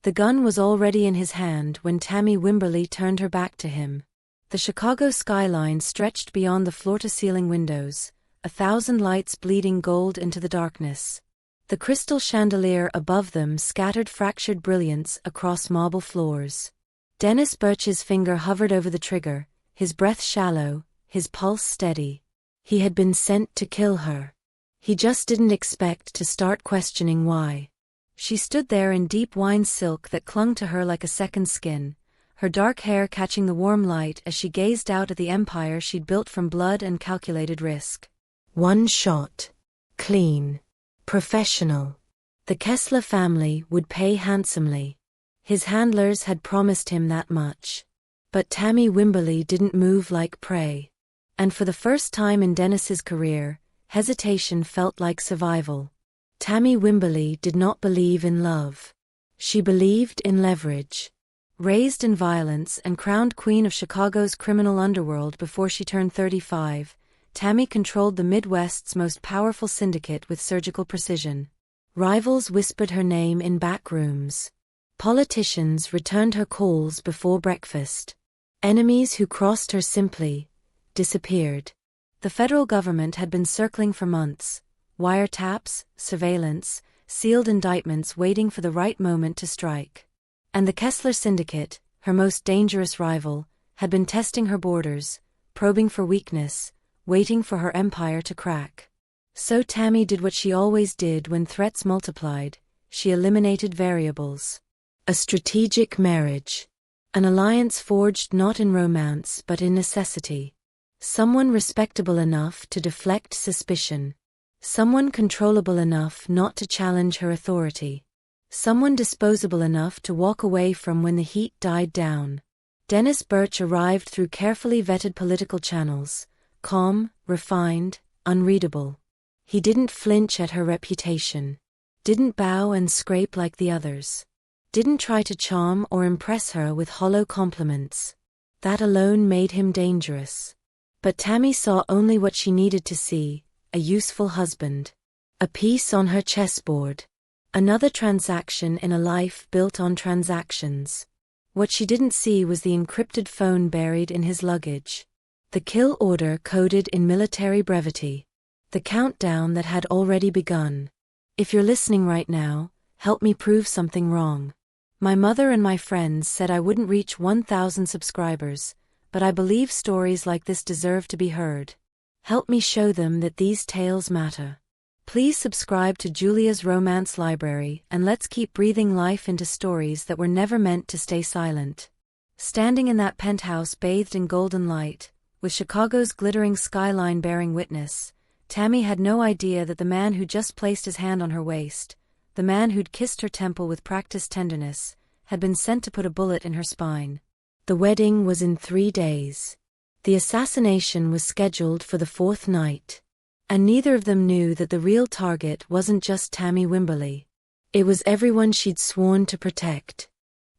The gun was already in his hand when Tammy Wimberly turned her back to him. The Chicago skyline stretched beyond the floor-to-ceiling windows, 1,000 lights bleeding gold into the darkness. The crystal chandelier above them scattered fractured brilliance across marble floors. Dennis Birch's finger hovered over the trigger, his breath shallow, his pulse steady. He had been sent to kill her. He just didn't expect to start questioning why. She stood there in deep wine silk that clung to her like a second skin, her dark hair catching the warm light as she gazed out at the empire she'd built from blood and calculated risk. One shot. Clean. Professional. The Kessler family would pay handsomely. His handlers had promised him that much. But Tammy Wimberly didn't move like prey. And for the first time in Dennis's career, hesitation felt like survival. Tammy Wimberly did not believe in love. She believed in leverage. Raised in violence and crowned queen of Chicago's criminal underworld before she turned 35, Tammy controlled the Midwest's most powerful syndicate with surgical precision. Rivals whispered her name in back rooms. Politicians returned her calls before breakfast. Enemies who crossed her simply disappeared. The federal government had been circling for months. Wiretaps, surveillance, sealed indictments waiting for the right moment to strike. And the Kessler Syndicate, her most dangerous rival, had been testing her borders, probing for weakness, waiting for her empire to crack. So Tammy did what she always did when threats multiplied: she eliminated variables. A strategic marriage. An alliance forged not in romance but in necessity. Someone respectable enough to deflect suspicion. Someone controllable enough not to challenge her authority. Someone disposable enough to walk away from when the heat died down. Dennis Birch arrived through carefully vetted political channels, calm, refined, unreadable. He didn't flinch at her reputation. Didn't bow and scrape like the others. Didn't try to charm or impress her with hollow compliments. That alone made him dangerous. But Tammy saw only what she needed to see: a useful husband. A piece on her chessboard. Another transaction in a life built on transactions. What she didn't see was the encrypted phone buried in his luggage. The kill order coded in military brevity. The countdown that had already begun. If you're listening right now, help me prove something wrong. My mother and my friends said I wouldn't reach 1,000 subscribers, but I believe stories like this deserve to be heard. Help me show them that these tales matter. Please subscribe to Julia's Romance Library and let's keep breathing life into stories that were never meant to stay silent. Standing in that penthouse bathed in golden light, with Chicago's glittering skyline bearing witness, Tammy had no idea that the man who just placed his hand on her waist, the man who'd kissed her temple with practiced tenderness, had been sent to put a bullet in her spine. The wedding was in 3 days. The assassination was scheduled for the 4th night. And neither of them knew that the real target wasn't just Tammy Wimberly. It was everyone she'd sworn to protect.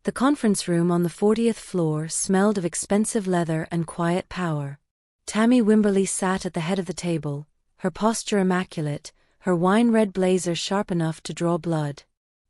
The conference room on the 40th floor smelled of expensive leather and quiet power. Tammy Wimberly sat at the head of the table, her posture immaculate, her wine-red blazer sharp enough to draw blood.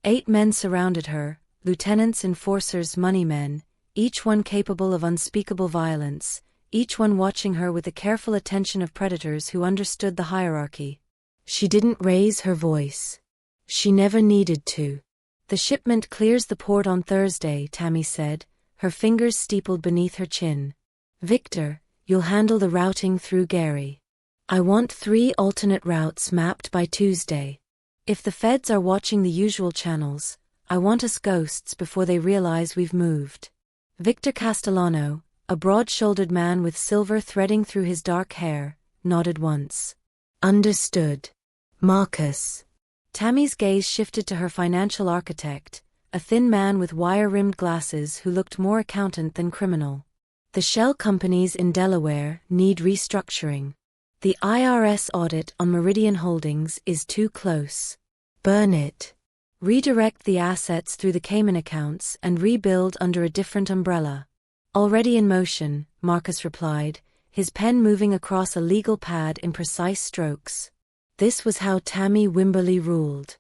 8 men surrounded her, lieutenants, enforcers, moneymen, each one capable of unspeakable violence, each one watching her with the careful attention of predators who understood the hierarchy. She didn't raise her voice. She never needed to. The shipment clears the port on Thursday, Tammy said, her fingers steepled beneath her chin. Victor, you'll handle the routing through Gary. I want 3 alternate routes mapped by Tuesday. If the feds are watching the usual channels, I want us ghosts before they realize we've moved. Victor Castellano, a broad-shouldered man with silver threading through his dark hair, nodded once. Understood. Marcus. Tammy's gaze shifted to her financial architect, a thin man with wire-rimmed glasses who looked more accountant than criminal. The shell companies in Delaware need restructuring. The IRS audit on Meridian Holdings is too close. Burn it. Redirect the assets through the Cayman accounts and rebuild under a different umbrella. Already in motion, Marcus replied, his pen moving across a legal pad in precise strokes. This was how Tammy Wimberly ruled.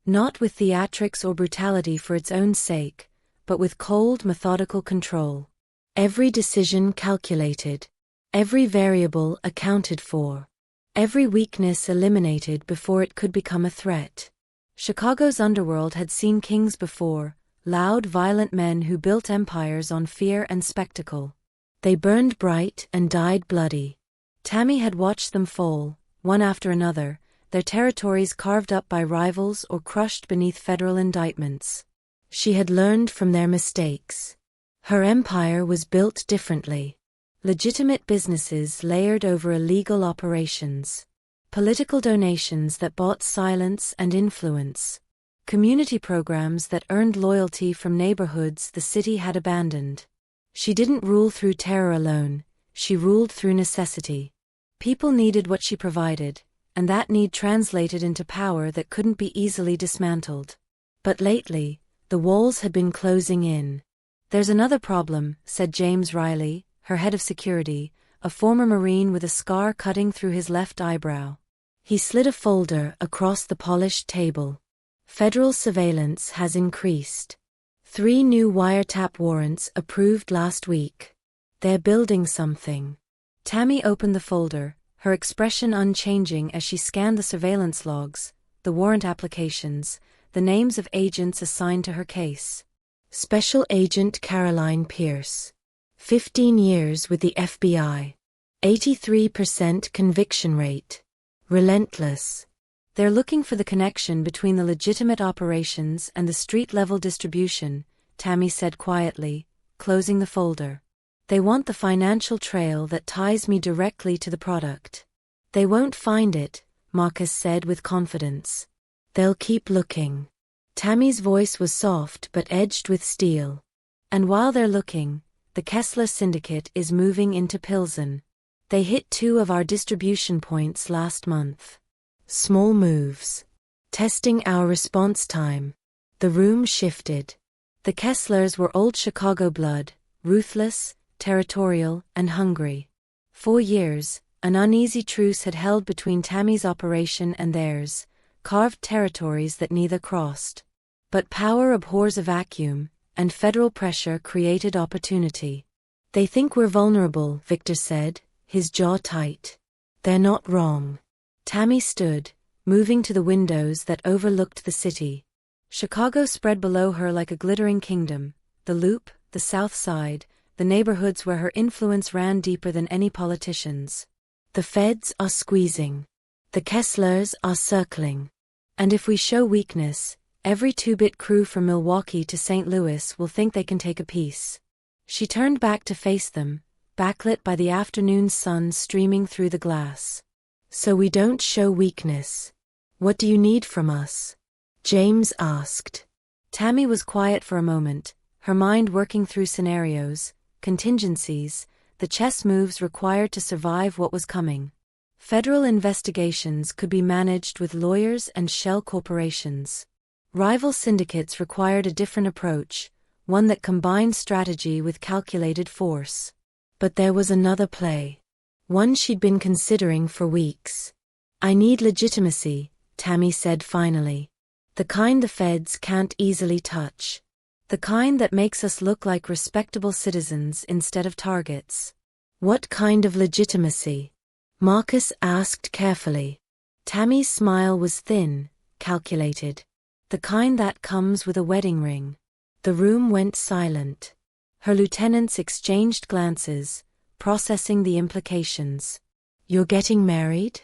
Not with theatrics or brutality for its own sake, but with cold, methodical control. Every decision calculated. Every variable accounted for. Every weakness eliminated before it could become a threat. Chicago's underworld had seen kings before, loud, violent men who built empires on fear and spectacle. They burned bright and died bloody. Tammy had watched them fall, one after another, their territories carved up by rivals or crushed beneath federal indictments. She had learned from their mistakes. Her empire was built differently. Legitimate businesses layered over illegal operations. Political donations that bought silence and influence. Community programs that earned loyalty from neighborhoods the city had abandoned. She didn't rule through terror alone, she ruled through necessity. People needed what she provided, and that need translated into power that couldn't be easily dismantled. But lately, the walls had been closing in. "There's another problem," said James Riley, her head of security, a former Marine with a scar cutting through his left eyebrow. He slid a folder across the polished table. "Federal surveillance has increased. 3 new wiretap warrants approved last week. They're building something." Tammy opened the folder, her expression unchanging as she scanned the surveillance logs, the warrant applications, the names of agents assigned to her case. Special Agent Caroline Pierce. 15 years with the FBI. 83% conviction rate. Relentless. "They're looking for the connection between the legitimate operations and the street-level distribution," Tammy said quietly, closing the folder. "They want the financial trail that ties me directly to the product." "They won't find it," Marcus said with confidence. "They'll keep looking." Tammy's voice was soft but edged with steel. "And while they're looking, the Kessler Syndicate is moving into Pilsen. They hit 2 of our distribution points last month. Small moves. Testing our response time." The room shifted. The Kesslers were old Chicago blood, ruthless, territorial, and hungry. 4 years, an uneasy truce had held between Tammy's operation and theirs, carved territories that neither crossed. But power abhors a vacuum, and federal pressure created opportunity. "They think we're vulnerable," Victor said, his jaw tight. "They're not wrong." Tammy stood, moving to the windows that overlooked the city. Chicago spread below her like a glittering kingdom, the Loop, the South Side, the neighborhoods where her influence ran deeper than any politician's. "The feds are squeezing. The Kesslers are circling. And if we show weakness, every 2-bit crew from Milwaukee to St. Louis will think they can take a piece." She turned back to face them, backlit by the afternoon sun streaming through the glass. "So we don't show weakness. What do you need from us?" James asked. Tammy was quiet for a moment, her mind working through scenarios, contingencies, the chess moves required to survive what was coming. Federal investigations could be managed with lawyers and shell corporations. Rival syndicates required a different approach, one that combined strategy with calculated force. But there was another play. One she'd been considering for weeks. "I need legitimacy," Tammy said finally. "The kind the feds can't easily touch. The kind that makes us look like respectable citizens instead of targets." "What kind of legitimacy?" Marcus asked carefully. Tammy's smile was thin, calculated. "The kind that comes with a wedding ring." The room went silent. Her lieutenants exchanged glances, processing the implications. "You're getting married?"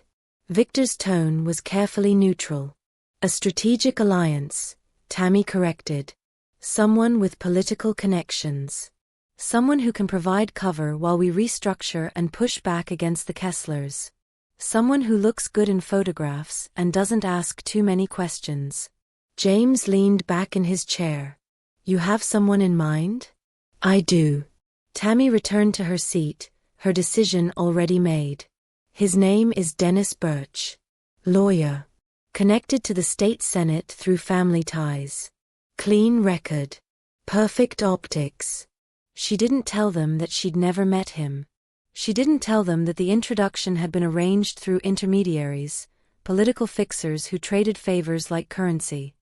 Victor's tone was carefully neutral. "A strategic alliance," Tammy corrected. "Someone with political connections. Someone who can provide cover while we restructure and push back against the Kesslers. Someone who looks good in photographs and doesn't ask too many questions." James leaned back in his chair. "You have someone in mind?" "I do." Tammy returned to her seat, her decision already made. "His name is Dennis Birch. Lawyer. Connected to the state senate through family ties. Clean record. Perfect optics." She didn't tell them that she'd never met him. She didn't tell them that the introduction had been arranged through intermediaries, political fixers who traded favors like currency.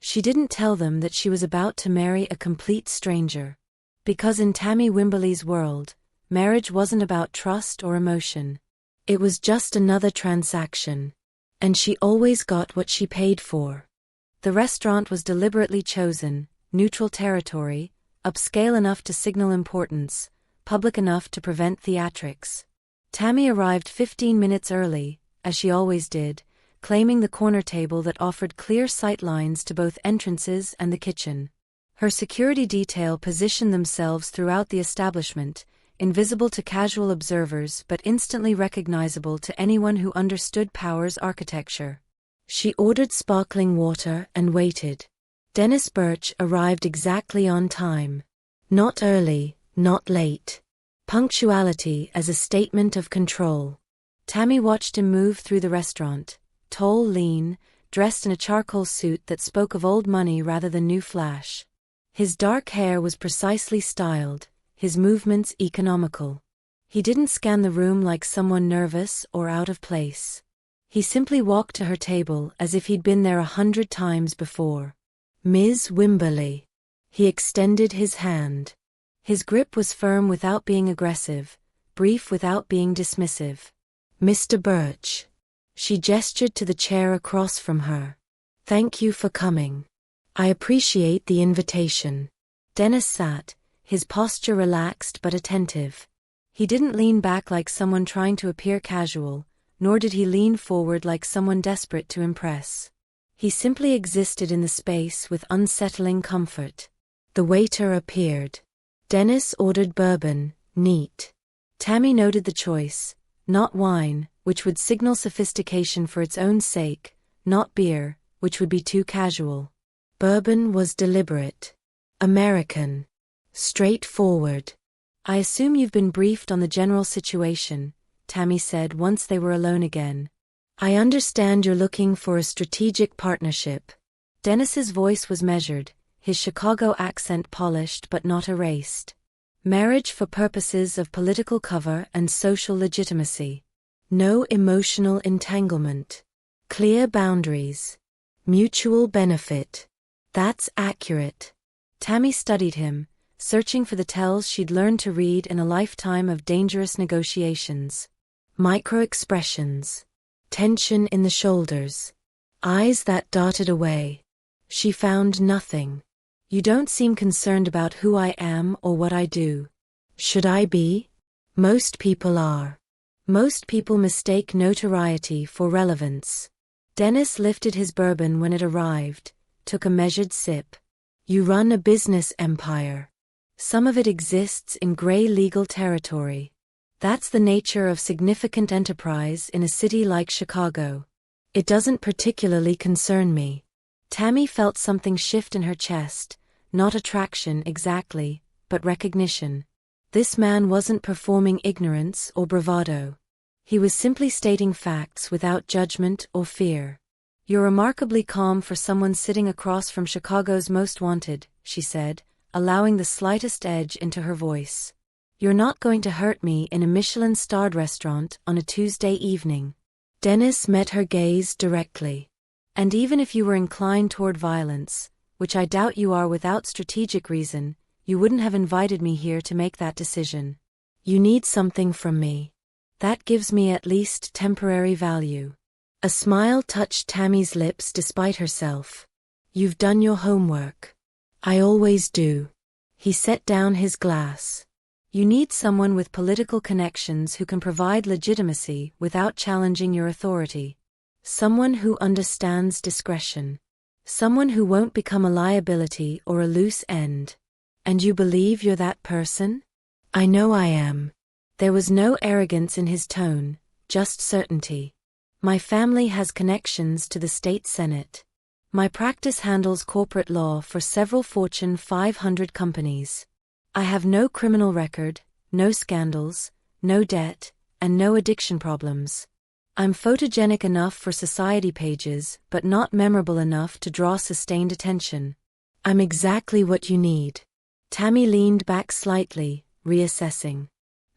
She didn't tell them that she was about to marry a complete stranger. Because in Tammy Wimberley's world, marriage wasn't about trust or emotion. It was just another transaction. And she always got what she paid for. The restaurant was deliberately chosen, neutral territory, upscale enough to signal importance, public enough to prevent theatrics. Tammy arrived 15 minutes early, as she always did, claiming the corner table that offered clear sight lines to both entrances and the kitchen. Her security detail positioned themselves throughout the establishment, invisible to casual observers but instantly recognizable to anyone who understood Power's architecture. She ordered sparkling water and waited. Dennis Birch arrived exactly on time. Not early, not late. Punctuality as a statement of control. Tammy watched him move through the restaurant, tall, lean, dressed in a charcoal suit that spoke of old money rather than new flash. His dark hair was precisely styled, his movements economical. He didn't scan the room like someone nervous or out of place. He simply walked to her table as if he'd been there 100 times before. Ms. Wimberley. He extended his hand. His grip was firm without being aggressive, brief without being dismissive. Mr. Birch. She gestured to the chair across from her. Thank you for coming. I appreciate the invitation. Dennis sat, his posture relaxed but attentive. He didn't lean back like someone trying to appear casual, nor did he lean forward like someone desperate to impress. He simply existed in the space with unsettling comfort. The waiter appeared. Dennis ordered bourbon, neat. Tammy noted the choice, not wine, which would signal sophistication for its own sake, not beer, which would be too casual. Bourbon was deliberate. American. Straightforward. I assume you've been briefed on the general situation, Tammy said once they were alone again. I understand you're looking for a strategic partnership. Dennis's voice was measured, his Chicago accent polished but not erased. Marriage for purposes of political cover and social legitimacy. No emotional entanglement. Clear boundaries. Mutual benefit. That's accurate. Tammy studied him, searching for the tells she'd learned to read in a lifetime of dangerous negotiations. Micro-expressions. Tension in the shoulders. Eyes that darted away. She found nothing. You don't seem concerned about who I am or what I do. Should I be? Most people are. Most people mistake notoriety for relevance. Dennis lifted his bourbon when it arrived, took a measured sip. You run a business empire. Some of it exists in gray legal territory. That's the nature of significant enterprise in a city like Chicago. It doesn't particularly concern me. Tammy felt something shift in her chest, not attraction exactly, but recognition. This man wasn't performing ignorance or bravado. He was simply stating facts without judgment or fear. You're remarkably calm for someone sitting across from Chicago's most wanted, she said, allowing the slightest edge into her voice. You're not going to hurt me in a Michelin-starred restaurant on a Tuesday evening. Dennis met her gaze directly. And even if you were inclined toward violence, which I doubt you are without strategic reason, you wouldn't have invited me here to make that decision. You need something from me. That gives me at least temporary value. A smile touched Tammy's lips despite herself. You've done your homework. I always do. He set down his glass. You need someone with political connections who can provide legitimacy without challenging your authority. Someone who understands discretion. Someone who won't become a liability or a loose end. And you believe you're that person? I know I am. There was no arrogance in his tone, just certainty. My family has connections to the state senate. My practice handles corporate law for several Fortune 500 companies. I have no criminal record, no scandals, no debt, and no addiction problems. I'm photogenic enough for society pages, but not memorable enough to draw sustained attention. I'm exactly what you need. Tammy leaned back slightly, reassessing.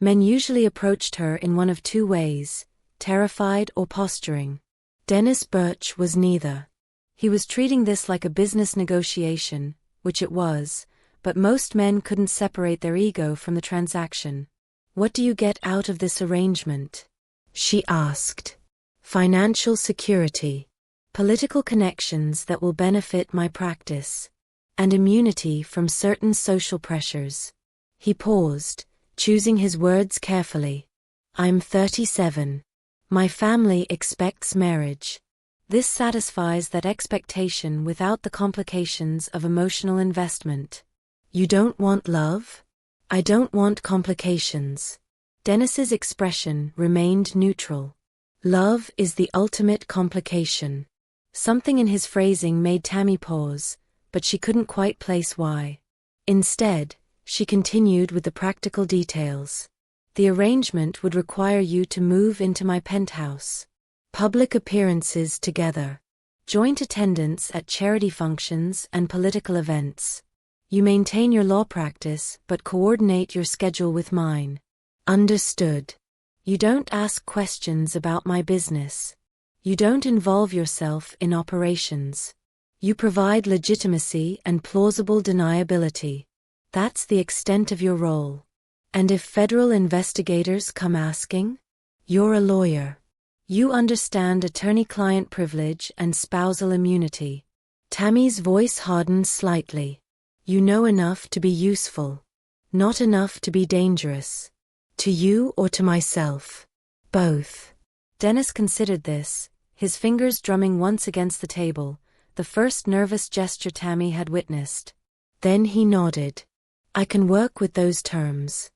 Men usually approached her in one of two ways, terrified or posturing. Dennis Birch was neither. He was treating this like a business negotiation, which it was, but most men couldn't separate their ego from the transaction. "What do you get out of this arrangement?" she asked. "Financial security, political connections that will benefit my practice, and immunity from certain social pressures." He paused, choosing his words carefully. "I'm 37. My family expects marriage. This satisfies that expectation without the complications of emotional investment." "You don't want love?" "I don't want complications." Dennis's expression remained neutral. "Love is the ultimate complication." Something in his phrasing made Tammy pause, but she couldn't quite place why. Instead, she continued with the practical details. "The arrangement would require you to move into my penthouse. Public appearances together. Joint attendance at charity functions and political events. You maintain your law practice but coordinate your schedule with mine." "Understood. You don't ask questions about my business. You don't involve yourself in operations. You provide legitimacy and plausible deniability. That's the extent of your role. And if federal investigators come asking? You're a lawyer. You understand attorney-client privilege and spousal immunity." Tammy's voice hardened slightly. "You know enough to be useful. Not enough to be dangerous. To you or to myself?" "Both." Dennis considered this, his fingers drumming once against the table, the first nervous gesture Tammy had witnessed. Then he nodded. "I can work with those terms.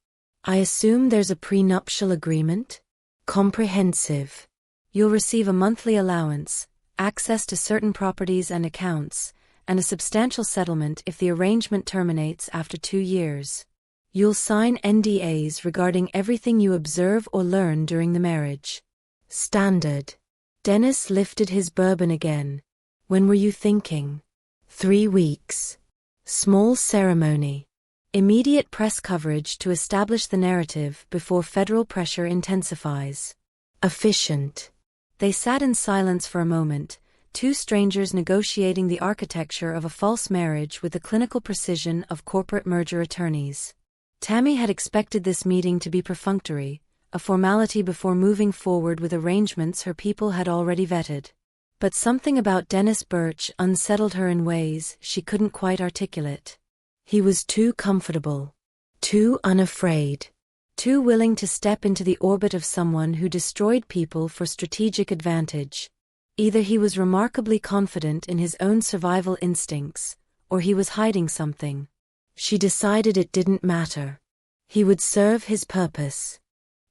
I assume there's a prenuptial agreement?" "Comprehensive. You'll receive a monthly allowance, access to certain properties and accounts, and a substantial settlement if the arrangement terminates after 2 years. You'll sign NDAs regarding everything you observe or learn during the marriage." "Standard." Dennis lifted his bourbon again. "When were you thinking?" 3 weeks. Small ceremony. Immediate press coverage to establish the narrative before federal pressure intensifies. Efficient." They sat in silence for a moment, two strangers negotiating the architecture of a false marriage with the clinical precision of corporate merger attorneys. Tammy had expected this meeting to be perfunctory, a formality before moving forward with arrangements her people had already vetted. But something about Dennis Birch unsettled her in ways she couldn't quite articulate. He was too comfortable, too unafraid, too willing to step into the orbit of someone who destroyed people for strategic advantage. Either he was remarkably confident in his own survival instincts, or he was hiding something. She decided it didn't matter. He would serve his purpose.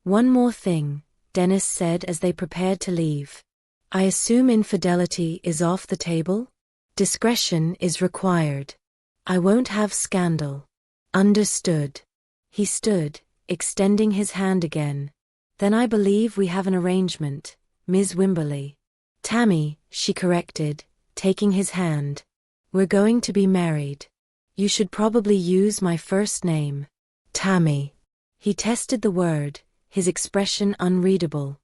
"One more thing," Dennis said as they prepared to leave. "I assume infidelity is off the table? Discretion is required. I won't have scandal." "Understood." He stood, extending his hand again. "Then I believe we have an arrangement, Ms. Wimberly." "Tammy," she corrected, taking his hand. "We're going to be married. You should probably use my first name." "Tammy." He tested the word, his expression unreadable.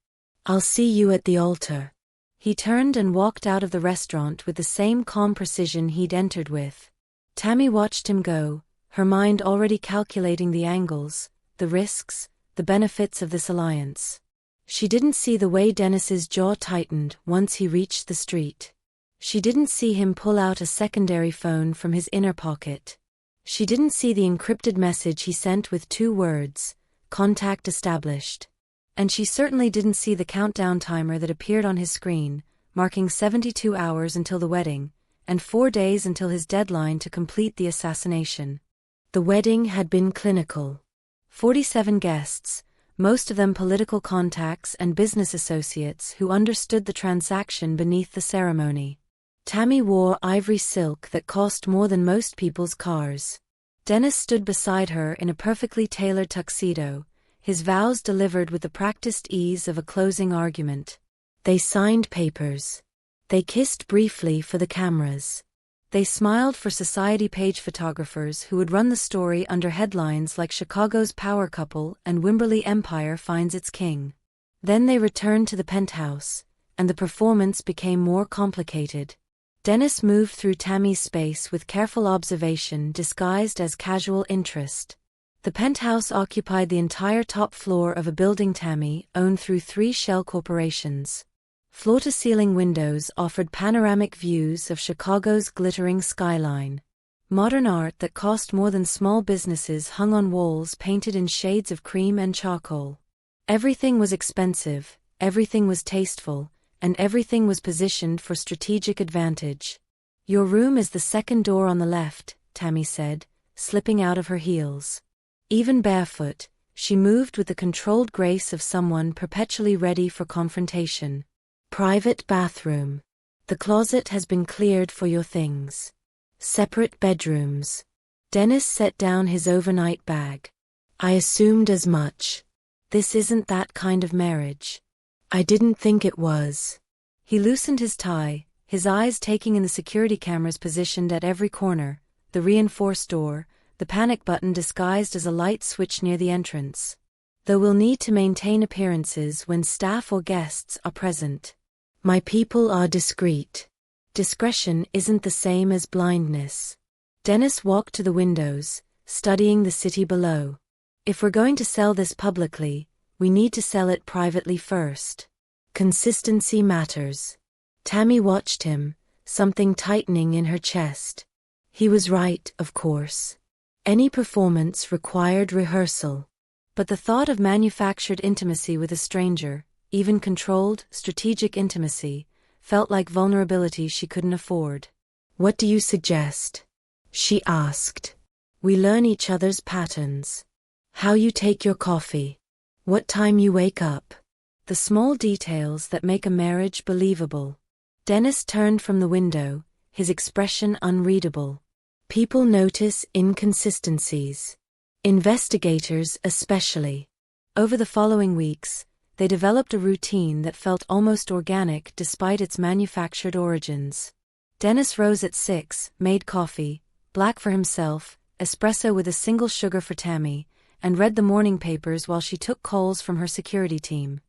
"I'll see you at the altar." He turned and walked out of the restaurant with the same calm precision he'd entered with. Tammy watched him go, her mind already calculating the angles, the risks, the benefits of this alliance. She didn't see the way Dennis's jaw tightened once he reached the street. She didn't see him pull out a secondary phone from his inner pocket. She didn't see the encrypted message he sent with 2 words, "Contact established." And she certainly didn't see the countdown timer that appeared on his screen, marking 72 hours until the wedding, and 4 days until his deadline to complete the assassination. The wedding had been clinical. 47 guests, most of them political contacts and business associates who understood the transaction beneath the ceremony. Tammy wore ivory silk that cost more than most people's cars. Dennis stood beside her in a perfectly tailored tuxedo, his vows delivered with the practiced ease of a closing argument. They signed papers. They kissed briefly for the cameras. They smiled for society page photographers who would run the story under headlines like "Chicago's Power Couple" and "Wimberly Empire Finds Its King." Then they returned to the penthouse, and the performance became more complicated. Dennis moved through Tammy's space with careful observation disguised as casual interest. The penthouse occupied the entire top floor of a building Tammy owned through 3 shell corporations. Floor-to-ceiling windows offered panoramic views of Chicago's glittering skyline. Modern art that cost more than small businesses hung on walls painted in shades of cream and charcoal. Everything was expensive, everything was tasteful, and everything was positioned for strategic advantage. "Your room is the second door on the left," Tammy said, slipping out of her heels. Even barefoot, she moved with the controlled grace of someone perpetually ready for confrontation. "Private bathroom. The closet has been cleared for your things. Separate bedrooms." Dennis set down his overnight bag. "I assumed as much. This isn't that kind of marriage." "I didn't think it was." He loosened his tie, his eyes taking in the security cameras positioned at every corner, the reinforced door, the panic button disguised as a light switch near the entrance. "Though we'll need to maintain appearances when staff or guests are present. My people are discreet. Discretion isn't the same as blindness." Dennis walked to the windows, studying the city below. "If we're going to sell this publicly, we need to sell it privately first. Consistency matters." Tammy watched him, something tightening in her chest. He was right, of course. Any performance required rehearsal. But the thought of manufactured intimacy with a stranger, even controlled, strategic intimacy, felt like vulnerability she couldn't afford. "What do you suggest?" she asked. "We learn each other's patterns. How you take your coffee. What time you wake up. The small details that make a marriage believable." Dennis turned from the window, his expression unreadable. "People notice inconsistencies. Investigators especially." Over the following weeks, they developed a routine that felt almost organic despite its manufactured origins. Dennis rose at 6, made coffee, black for himself, espresso with a single sugar for Tammy, and read the morning papers while she took calls from her security team.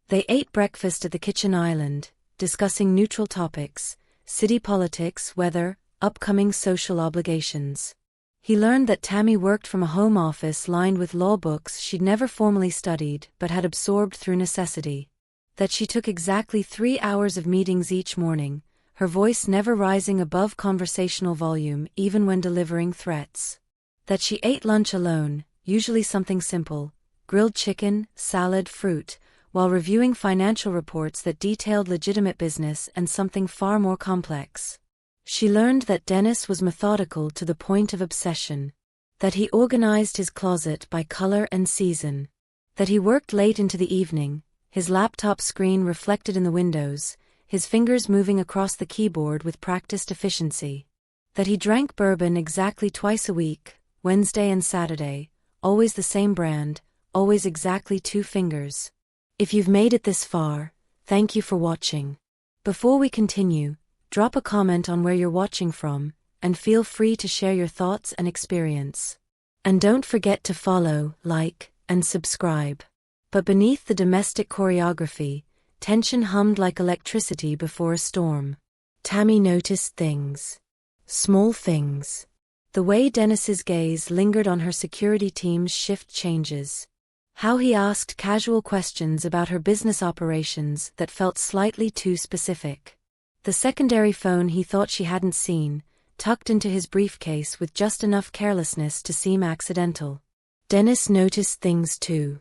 They ate breakfast at the kitchen island, discussing neutral topics, city politics, weather, upcoming social obligations. He learned that Tammy worked from a home office lined with law books she'd never formally studied but had absorbed through necessity. That she took exactly 3 hours of meetings each morning, her voice never rising above conversational volume even when delivering threats. That she ate lunch alone, usually something simple, grilled chicken, salad, fruit, while reviewing financial reports that detailed legitimate business and something far more complex. She learned that Dennis was methodical to the point of obsession. That he organized his closet by color and season. That he worked late into the evening, his laptop screen reflected in the windows, his fingers moving across the keyboard with practiced efficiency. That he drank bourbon exactly twice a week, Wednesday and Saturday, always the same brand, always exactly 2 fingers. If you've made it this far, thank you for watching. Before we continue, drop a comment on where you're watching from, and feel free to share your thoughts and experience. And don't forget to follow, like, and subscribe. But beneath the domestic choreography, tension hummed like electricity before a storm. Tammy noticed things. Small things. The way Dennis's gaze lingered on her security team's shift changes. How he asked casual questions about her business operations that felt slightly too specific. The secondary phone he thought she hadn't seen, tucked into his briefcase with just enough carelessness to seem accidental. Dennis noticed things too.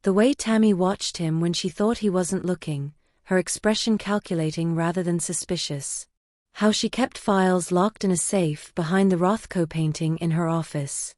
The way Tammy watched him when she thought he wasn't looking, her expression calculating rather than suspicious. How she kept files locked in a safe behind the Rothko painting in her office.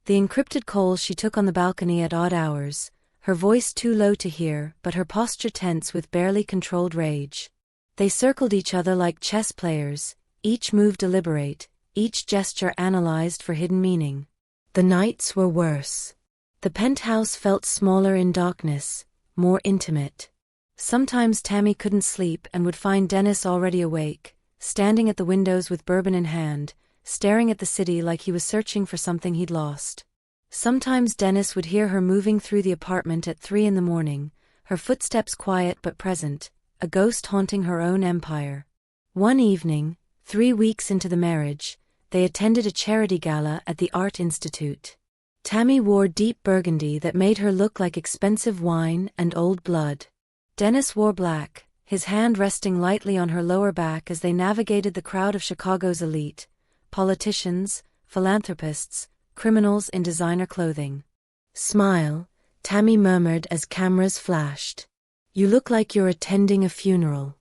The encrypted calls she took on the balcony at odd hours, her voice too low to hear but her posture tense with barely controlled rage. They circled each other like chess players, each move deliberate, each gesture analyzed for hidden meaning. The nights were worse. The penthouse felt smaller in darkness, more intimate. Sometimes Tammy couldn't sleep and would find Dennis already awake, standing at the windows with bourbon in hand, staring at the city like he was searching for something he'd lost. Sometimes Dennis would hear her moving through the apartment at 3 in the morning, her footsteps quiet but present, a ghost haunting her own empire. One evening, 3 weeks into the marriage, they attended a charity gala at the Art Institute. Tammy wore deep burgundy that made her look like expensive wine and old blood. Dennis wore black, his hand resting lightly on her lower back as they navigated the crowd of Chicago's elite, politicians, philanthropists, criminals in designer clothing. "Smile," Tammy murmured as cameras flashed. "You look like you're attending a funeral."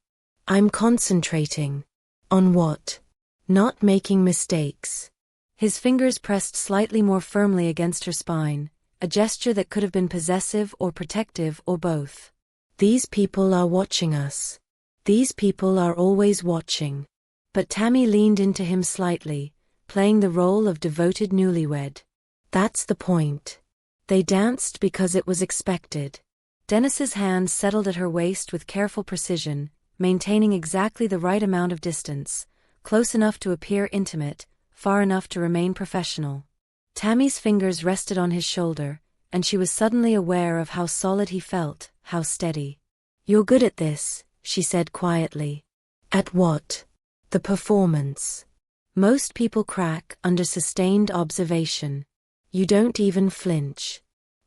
"I'm concentrating." "On what?" "Not making mistakes." His fingers pressed slightly more firmly against her spine, a gesture that could have been possessive or protective or both. "These people are watching us. These people are always watching." But Tammy leaned into him slightly, playing the role of devoted newlywed. "That's the point." They danced because it was expected. Dennis's hand settled at her waist with careful precision, maintaining exactly the right amount of distance, close enough to appear intimate, far enough to remain professional. Tammy's fingers rested on his shoulder, and she was suddenly aware of how solid he felt, how steady. "You're good at this," she said quietly. "At what?" "The performance. Most people crack under sustained observation. You don't even flinch."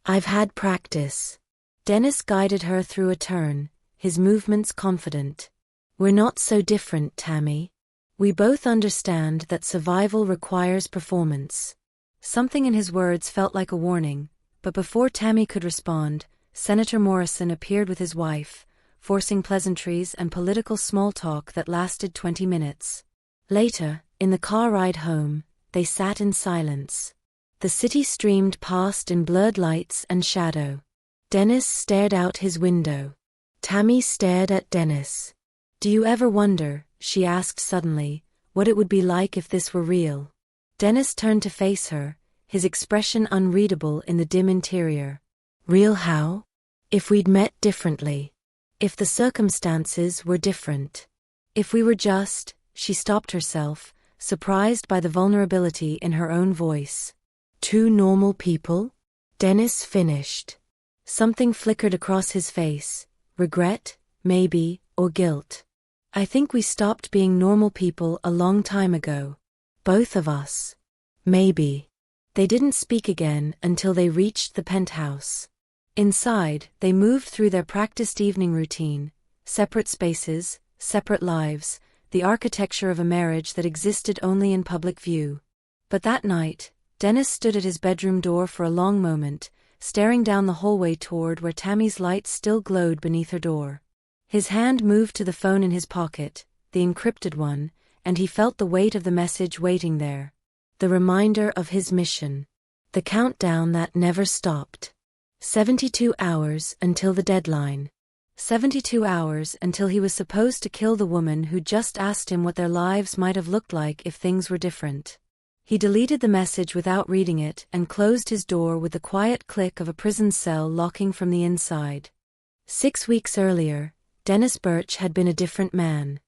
"I've had practice." Dennis guided her through a turn, his movements confident. "We're not so different, Tammy. We both understand that survival requires performance." Something in his words felt like a warning, but before Tammy could respond, Senator Morrison appeared with his wife, forcing pleasantries and political small talk that lasted 20 minutes. Later, in the car ride home, they sat in silence. The city streamed past in blurred lights and shadow. Dennis stared out his window. Tammy stared at Dennis. "Do you ever wonder," she asked suddenly, "what it would be like if this were real?" Dennis turned to face her, his expression unreadable in the dim interior. "Real how?" "If we'd met differently. If the circumstances were different. If we were just—" She stopped herself, surprised by the vulnerability in her own voice. "Two normal people?" Dennis finished. Something flickered across his face, regret, maybe, or guilt. "I think we stopped being normal people a long time ago. Both of us. Maybe." They didn't speak again until they reached the penthouse. Inside, they moved through their practiced evening routine, separate spaces, separate lives, the architecture of a marriage that existed only in public view. But that night, Dennis stood at his bedroom door for a long moment, staring down the hallway toward where Tammy's light still glowed beneath her door. His hand moved to the phone in his pocket, the encrypted one, and he felt the weight of the message waiting there. The reminder of his mission. The countdown that never stopped. 72 hours until the deadline. 72 hours until he was supposed to kill the woman who just asked him what their lives might have looked like if things were different. He deleted the message without reading it and closed his door with the quiet click of a prison cell locking from the inside. 6 weeks earlier, Dennis Birch had been a different man.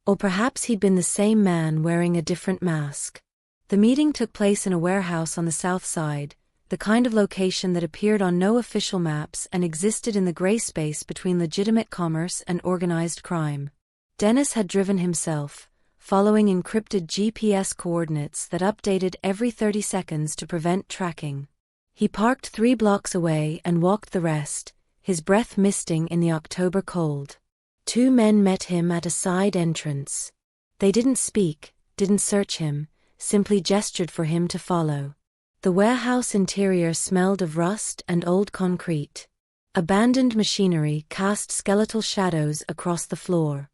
Or perhaps he'd been the same man wearing a different mask. The meeting took place in a warehouse on the south side, the kind of location that appeared on no official maps and existed in the gray space between legitimate commerce and organized crime. Dennis had driven himself, following encrypted GPS coordinates that updated every 30 seconds to prevent tracking. He parked 3 blocks away and walked the rest, his breath misting in the October cold. 2 men met him at a side entrance. They didn't speak, didn't search him, simply gestured for him to follow. The warehouse interior smelled of rust and old concrete. Abandoned machinery cast skeletal shadows across the floor.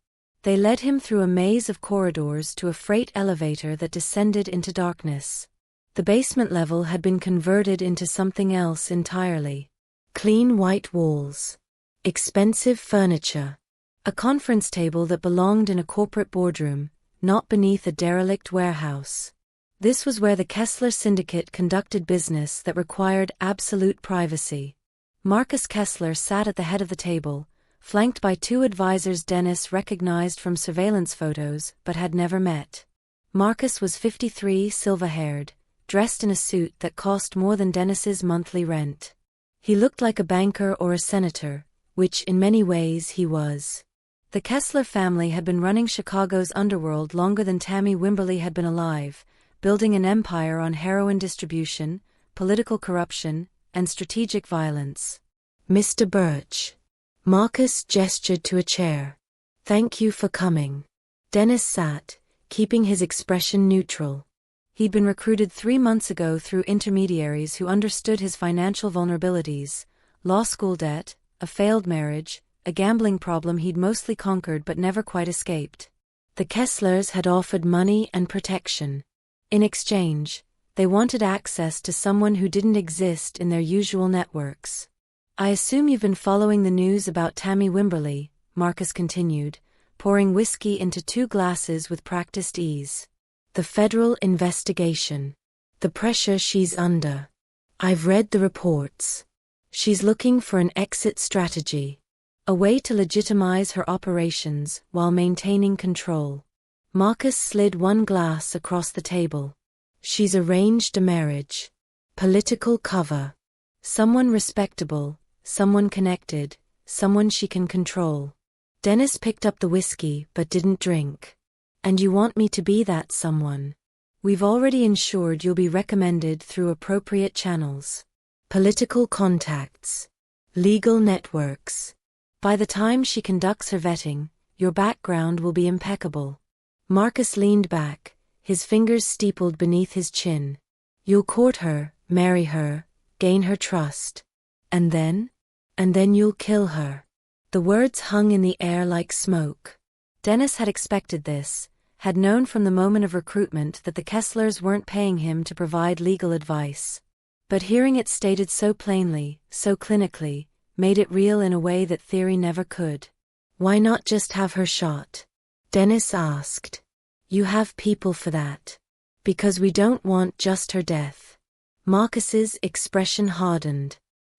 They led him through a maze of corridors to a freight elevator that descended into darkness. The basement level had been converted into something else entirely. Clean white walls. Expensive furniture. A conference table that belonged in a corporate boardroom, not beneath a derelict warehouse. This was where the Kessler Syndicate conducted business that required absolute privacy. Marcus Kessler sat at the head of the table, flanked by 2 advisors Dennis recognized from surveillance photos but had never met. Marcus was 53, silver-haired, dressed in a suit that cost more than Dennis's monthly rent. He looked like a banker or a senator, which in many ways he was. The Kessler family had been running Chicago's underworld longer than Tammy Wimberly had been alive, building an empire on heroin distribution, political corruption, and strategic violence. Mr. Birch. Marcus gestured to a chair. Thank you for coming. Dennis sat, keeping his expression neutral. He'd been recruited 3 months ago through intermediaries who understood his financial vulnerabilities: law school debt, a failed marriage, a gambling problem he'd mostly conquered but never quite escaped. The Kesslers had offered money and protection. In exchange, they wanted access to someone who didn't exist in their usual networks. I assume you've been following the news about Tammy Wimberly, Marcus continued, pouring whiskey into 2 glasses with practiced ease. The federal investigation. The pressure she's under. I've read the reports. She's looking for an exit strategy. A way to legitimize her operations while maintaining control. Marcus slid 1 glass across the table. She's arranged a marriage. Political cover. Someone respectable, someone connected, someone she can control. Dennis picked up the whiskey but didn't drink. And you want me to be that someone? We've already ensured you'll be recommended through appropriate channels. Political contacts. Legal networks. By the time she conducts her vetting, your background will be impeccable. Marcus leaned back, his fingers steepled beneath his chin. You'll court her, marry her, gain her trust. And then? And then you'll kill her. The words hung in the air like smoke. Dennis had expected this, had known from the moment of recruitment that the Kesslers weren't paying him to provide legal advice. But hearing it stated so plainly, so clinically, made it real in a way that theory never could. Why not just have her shot? Dennis asked. You have people for that. Because we don't want just her death. Marcus's expression hardened.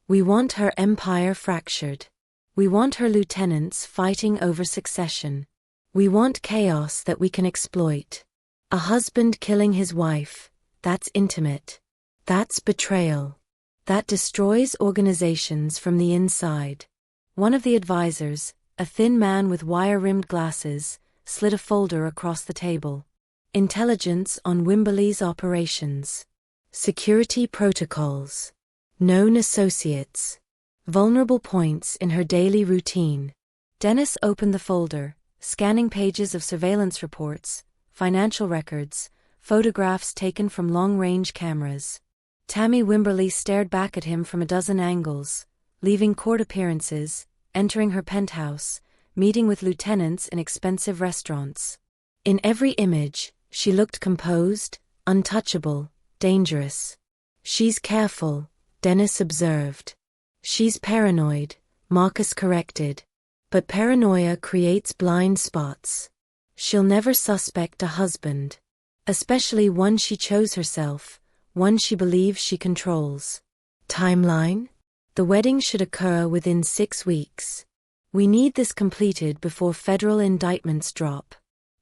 We want her empire fractured. We want her lieutenants fighting over succession. We want chaos that we can exploit. A husband killing his wife, that's intimate. That's betrayal. That destroys organizations from the inside. One of the advisors, a thin man with wire-rimmed glasses, slid a folder across the table. Intelligence on Wimberly's operations. Security protocols. Known associates. Vulnerable points in her daily routine. Dennis opened the folder, scanning pages of surveillance reports, financial records, photographs taken from long-range cameras. Tammy Wimberly stared back at him from a dozen angles, leaving court appearances, entering her penthouse, meeting with lieutenants in expensive restaurants. In every image, she looked composed, untouchable, dangerous. She's careful, Dennis observed. She's paranoid, Marcus corrected. But paranoia creates blind spots. She'll never suspect a husband. Especially one she chose herself, one she believes she controls. Timeline? The wedding should occur within 6 weeks. We need this completed before federal indictments drop.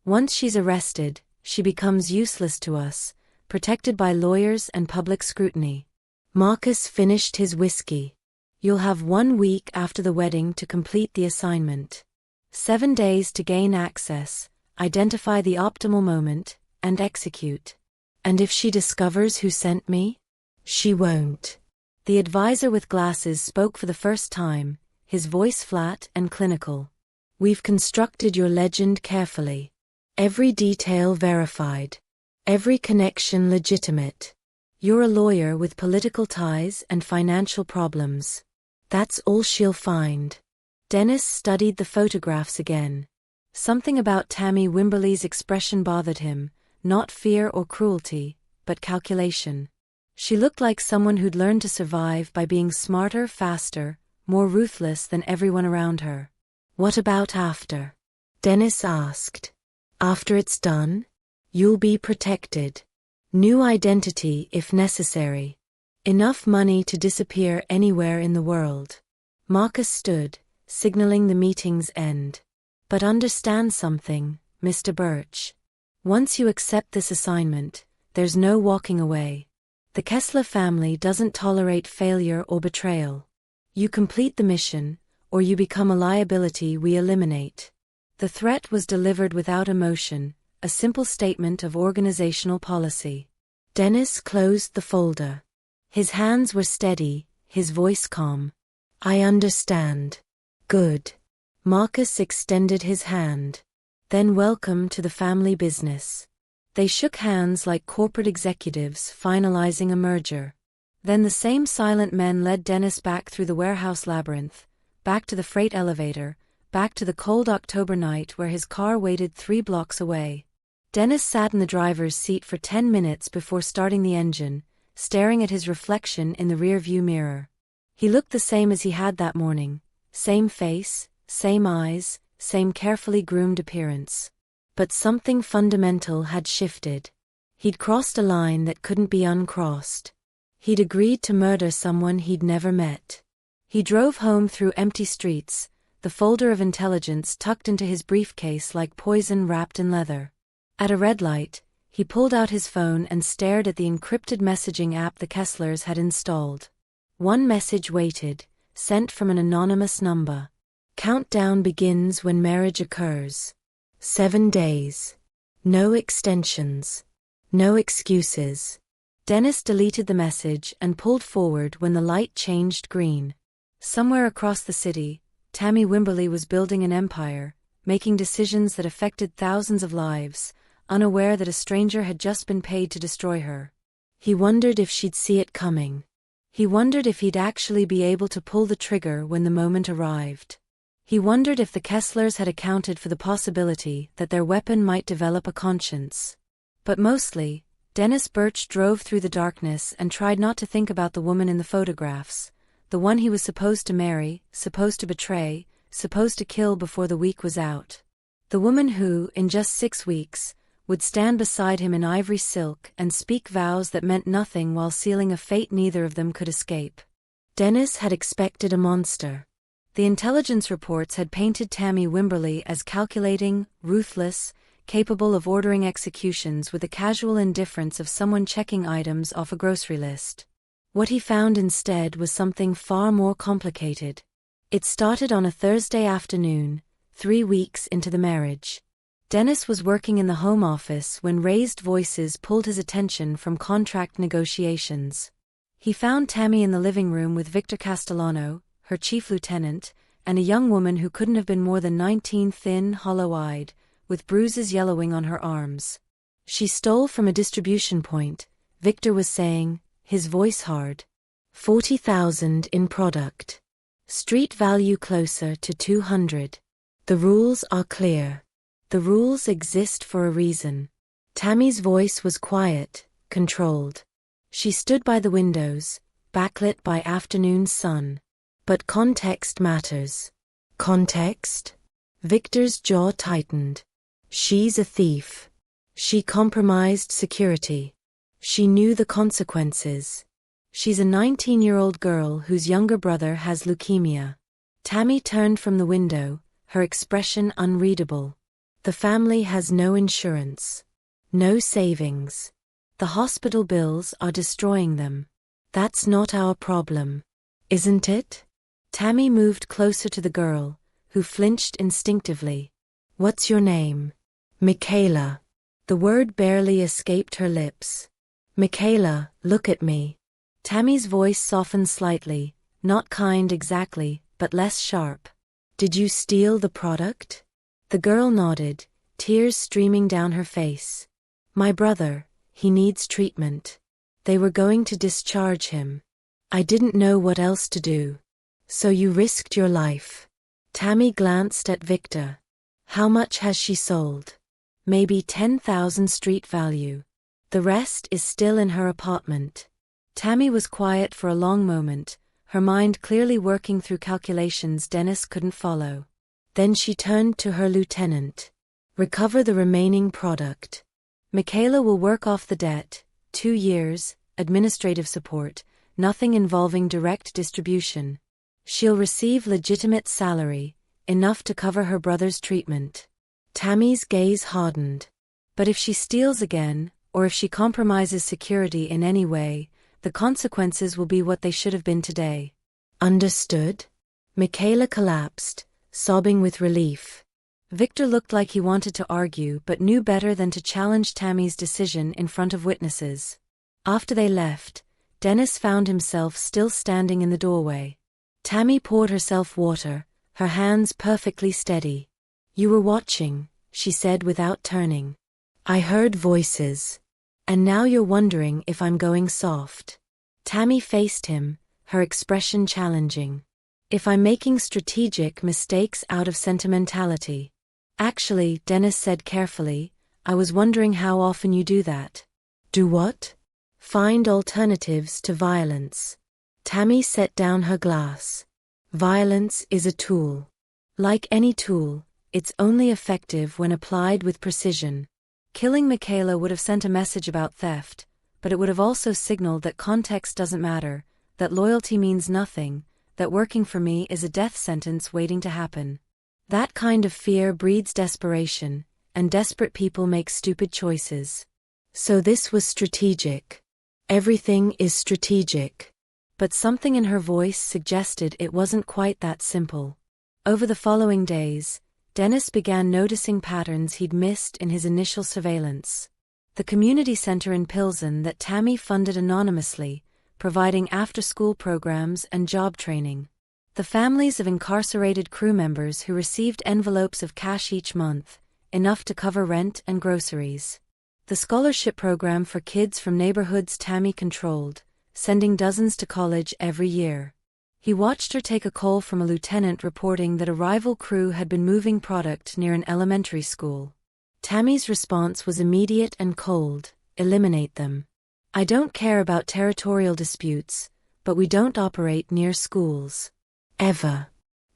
Once she's arrested, she becomes useless to us, protected by lawyers and public scrutiny. Marcus finished his whiskey. You'll have 1 week after the wedding to complete the assignment. 7 days to gain access, identify the optimal moment, and execute. And if she discovers who sent me? She won't. The advisor with glasses spoke for the first time, his voice flat and clinical. We've constructed your legend carefully. Every detail verified. Every connection legitimate. You're a lawyer with political ties and financial problems. That's all she'll find. Dennis studied the photographs again. Something about Tammy Wimberly's expression bothered him, not fear or cruelty, but calculation. She looked like someone who'd learned to survive by being smarter, faster, more ruthless than everyone around her. What about after? Dennis asked. After it's done? You'll be protected. New identity if necessary. Enough money to disappear anywhere in the world. Marcus stood, signaling the meeting's end. But understand something, Mr. Birch. Once you accept this assignment, there's no walking away. The Kessler family doesn't tolerate failure or betrayal. You complete the mission, or you become a liability we eliminate. The threat was delivered without emotion, a simple statement of organizational policy. Dennis closed the folder. His hands were steady, his voice calm. I understand. Good. Marcus extended his hand. Then welcome to the family business. They shook hands like corporate executives finalizing a merger. Then the same silent men led Dennis back through the warehouse labyrinth, back to the freight elevator, back to the cold October night where his car waited 3 blocks away. Dennis sat in the driver's seat for 10 minutes before starting the engine, staring at his reflection in the rear-view mirror. He looked the same as he had that morning, same face, same eyes, same carefully groomed appearance. But something fundamental had shifted. He'd crossed a line that couldn't be uncrossed. He'd agreed to murder someone he'd never met. He drove home through empty streets, the folder of intelligence tucked into his briefcase like poison wrapped in leather. At a red light, he pulled out his phone and stared at the encrypted messaging app the Kesslers had installed. One message waited, sent from an anonymous number. Countdown begins when marriage occurs. 7 days. No extensions. No excuses. Dennis deleted the message and pulled forward when the light changed green. Somewhere across the city, Tammy Wimberly was building an empire, making decisions that affected thousands of lives, unaware that a stranger had just been paid to destroy her. He wondered if she'd see it coming. He wondered if he'd actually be able to pull the trigger when the moment arrived. He wondered if the Kesslers had accounted for the possibility that their weapon might develop a conscience. But mostly, Dennis Birch drove through the darkness and tried not to think about the woman in the photographs, the one he was supposed to marry, supposed to betray, supposed to kill before the week was out. The woman who, in just 6 weeks, would stand beside him in ivory silk and speak vows that meant nothing while sealing a fate neither of them could escape. Dennis had expected a monster. The intelligence reports had painted Tammy Wimberly as calculating, ruthless, capable of ordering executions with the casual indifference of someone checking items off a grocery list. What he found instead was something far more complicated. It started on a Thursday afternoon, 3 weeks into the marriage. Dennis was working in the home office when raised voices pulled his attention from contract negotiations. He found Tammy in the living room with Victor Castellano, her chief lieutenant, and a young woman who couldn't have been more than 19, thin, hollow-eyed, with bruises yellowing on her arms. She stole from a distribution point, Victor was saying, his voice hard. 40,000 in product. Street value closer to 200. The rules are clear. The rules exist for a reason. Tammy's voice was quiet, controlled. She stood by the windows, backlit by afternoon sun. But context matters. Context? Victor's jaw tightened. She's a thief. She compromised security. She knew the consequences. She's a 19-year-old girl whose younger brother has leukemia. Tammy turned from the window, her expression unreadable. The family has no insurance. No savings. The hospital bills are destroying them. That's not our problem. Isn't it? Tammy moved closer to the girl, who flinched instinctively. What's your name? Michaela. The word barely escaped her lips. Michaela, look at me. Tammy's voice softened slightly, not kind exactly, but less sharp. Did you steal the product? The girl nodded, tears streaming down her face. My brother, he needs treatment. They were going to discharge him. I didn't know what else to do. So you risked your life. Tammy glanced at Victor. How much has she sold? Maybe 10,000 street value. The rest is still in her apartment. Tammy was quiet for a long moment, her mind clearly working through calculations Dennis couldn't follow. Then she turned to her lieutenant. Recover the remaining product. Michaela will work off the debt, 2 years, administrative support, nothing involving direct distribution. She'll receive legitimate salary, enough to cover her brother's treatment. Tammy's gaze hardened. But if she steals again, or if she compromises security in any way, the consequences will be what they should have been today. Understood? Michaela collapsed, sobbing with relief. Victor looked like he wanted to argue but knew better than to challenge Tammy's decision in front of witnesses. After they left, Dennis found himself still standing in the doorway. Tammy poured herself water, her hands perfectly steady. "You were watching," she said without turning. "I heard voices. And now you're wondering if I'm going soft." Tammy faced him, her expression challenging. "If I'm making strategic mistakes out of sentimentality." "Actually," Dennis said carefully, "I was wondering how often you do that." "Do what?" "Find alternatives to violence." Tammy set down her glass. "Violence is a tool. Like any tool, it's only effective when applied with precision. Killing Michaela would have sent a message about theft, but it would have also signaled that context doesn't matter, that loyalty means nothing, that working for me is a death sentence waiting to happen. That kind of fear breeds desperation, and desperate people make stupid choices. So this was strategic. Everything is strategic." But something in her voice suggested it wasn't quite that simple. Over the following days, Dennis began noticing patterns he'd missed in his initial surveillance. The community center in Pilsen that Tammy funded anonymously, providing after-school programs and job training. The families of incarcerated crew members who received envelopes of cash each month, enough to cover rent and groceries. The scholarship program for kids from neighborhoods Tammy controlled, sending dozens to college every year. He watched her take a call from a lieutenant reporting that a rival crew had been moving product near an elementary school. Tammy's response was immediate and cold: "Eliminate them. I don't care about territorial disputes, but we don't operate near schools. Ever.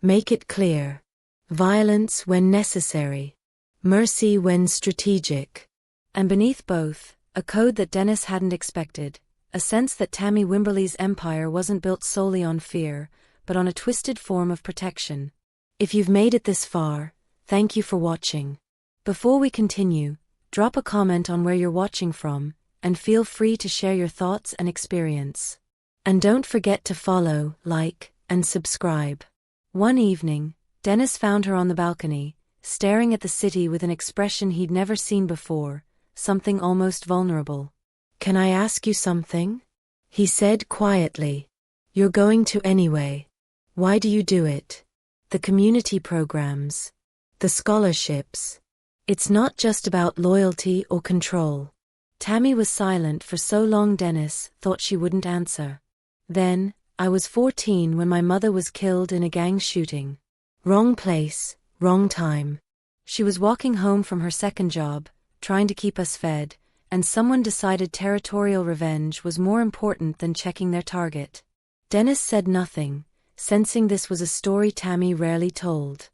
Make it clear. Violence when necessary. Mercy when strategic." And beneath both, a code that Dennis hadn't expected. A sense that Tammy Wimberley's empire wasn't built solely on fear, but on a twisted form of protection. If you've made it this far, thank you for watching. Before we continue, drop a comment on where you're watching from, and feel free to share your thoughts and experience. And don't forget to follow, like, and subscribe. One evening, Dennis found her on the balcony, staring at the city with an expression he'd never seen before, something almost vulnerable. "Can I ask you something?" he said quietly. "You're going to anyway. Why do you do it? The community programs. The scholarships. It's not just about loyalty or control." Tammy was silent for so long Dennis thought she wouldn't answer. "Then, I was 14 when my mother was killed in a gang shooting. Wrong place, wrong time. She was walking home from her second job, trying to keep us fed, and someone decided territorial revenge was more important than checking their target." Dennis said nothing, sensing this was a story Tammy rarely told.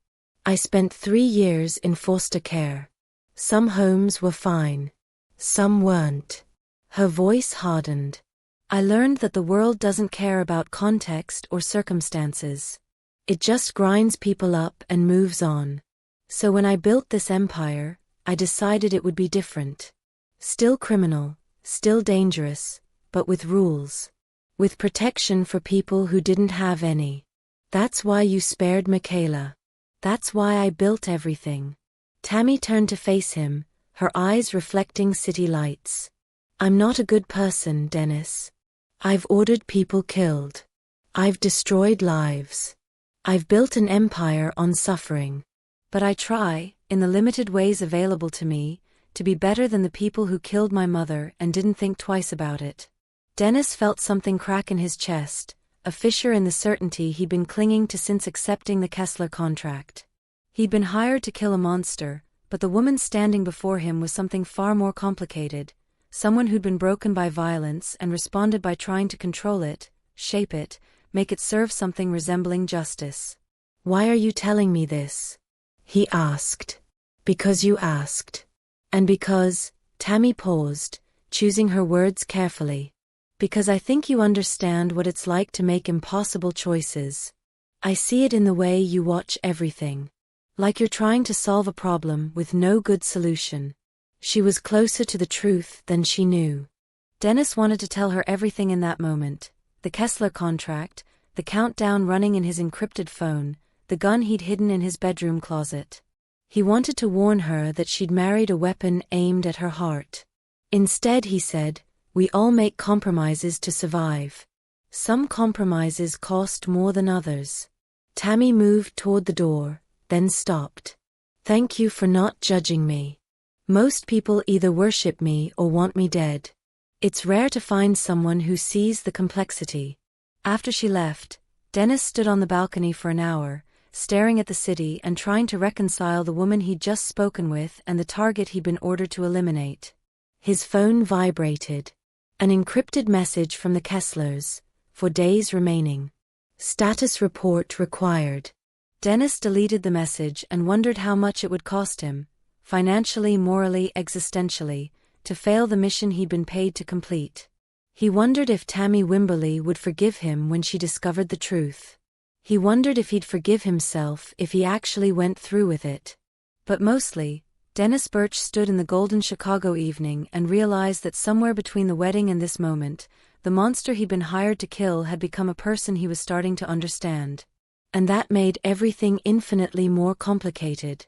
"I spent 3 years in foster care. Some homes were fine. Some weren't." Her voice hardened. "I learned that the world doesn't care about context or circumstances. It just grinds people up and moves on. So when I built this empire, I decided it would be different. Still criminal, still dangerous, but with rules. With protection for people who didn't have any. That's why you spared Michaela. That's why I built everything." Tammy turned to face him, her eyes reflecting city lights. "I'm not a good person, Dennis. I've ordered people killed. I've destroyed lives. I've built an empire on suffering. But I try, in the limited ways available to me, to be better than the people who killed my mother and didn't think twice about it." Dennis felt something crack in his chest, a fissure in the certainty he'd been clinging to since accepting the Kessler contract. He'd been hired to kill a monster, but the woman standing before him was something far more complicated, someone who'd been broken by violence and responded by trying to control it, shape it, make it serve something resembling justice. "Why are you telling me this?" he asked. "Because you asked. And because," Tammy paused, choosing her words carefully, "because I think you understand what it's like to make impossible choices. I see it in the way you watch everything. Like you're trying to solve a problem with no good solution." She was closer to the truth than she knew. Dennis wanted to tell her everything in that moment: the Kessler contract, the countdown running in his encrypted phone, the gun he'd hidden in his bedroom closet. He wanted to warn her that she'd married a weapon aimed at her heart. Instead, he said, "We all make compromises to survive. Some compromises cost more than others." Tammy moved toward the door, then stopped. "Thank you for not judging me. Most people either worship me or want me dead. It's rare to find someone who sees the complexity." After she left, Dennis stood on the balcony for an hour, staring at the city and trying to reconcile the woman he'd just spoken with and the target he'd been ordered to eliminate. His phone vibrated. An encrypted message from the Kesslers, "For days remaining. Status report required." Dennis deleted the message and wondered how much it would cost him, financially, morally, existentially, to fail the mission he'd been paid to complete. He wondered if Tammy Wimberly would forgive him when she discovered the truth. He wondered if he'd forgive himself if he actually went through with it. But mostly, Dennis Birch stood in the golden Chicago evening and realized that somewhere between the wedding and this moment, the monster he'd been hired to kill had become a person he was starting to understand. And that made everything infinitely more complicated.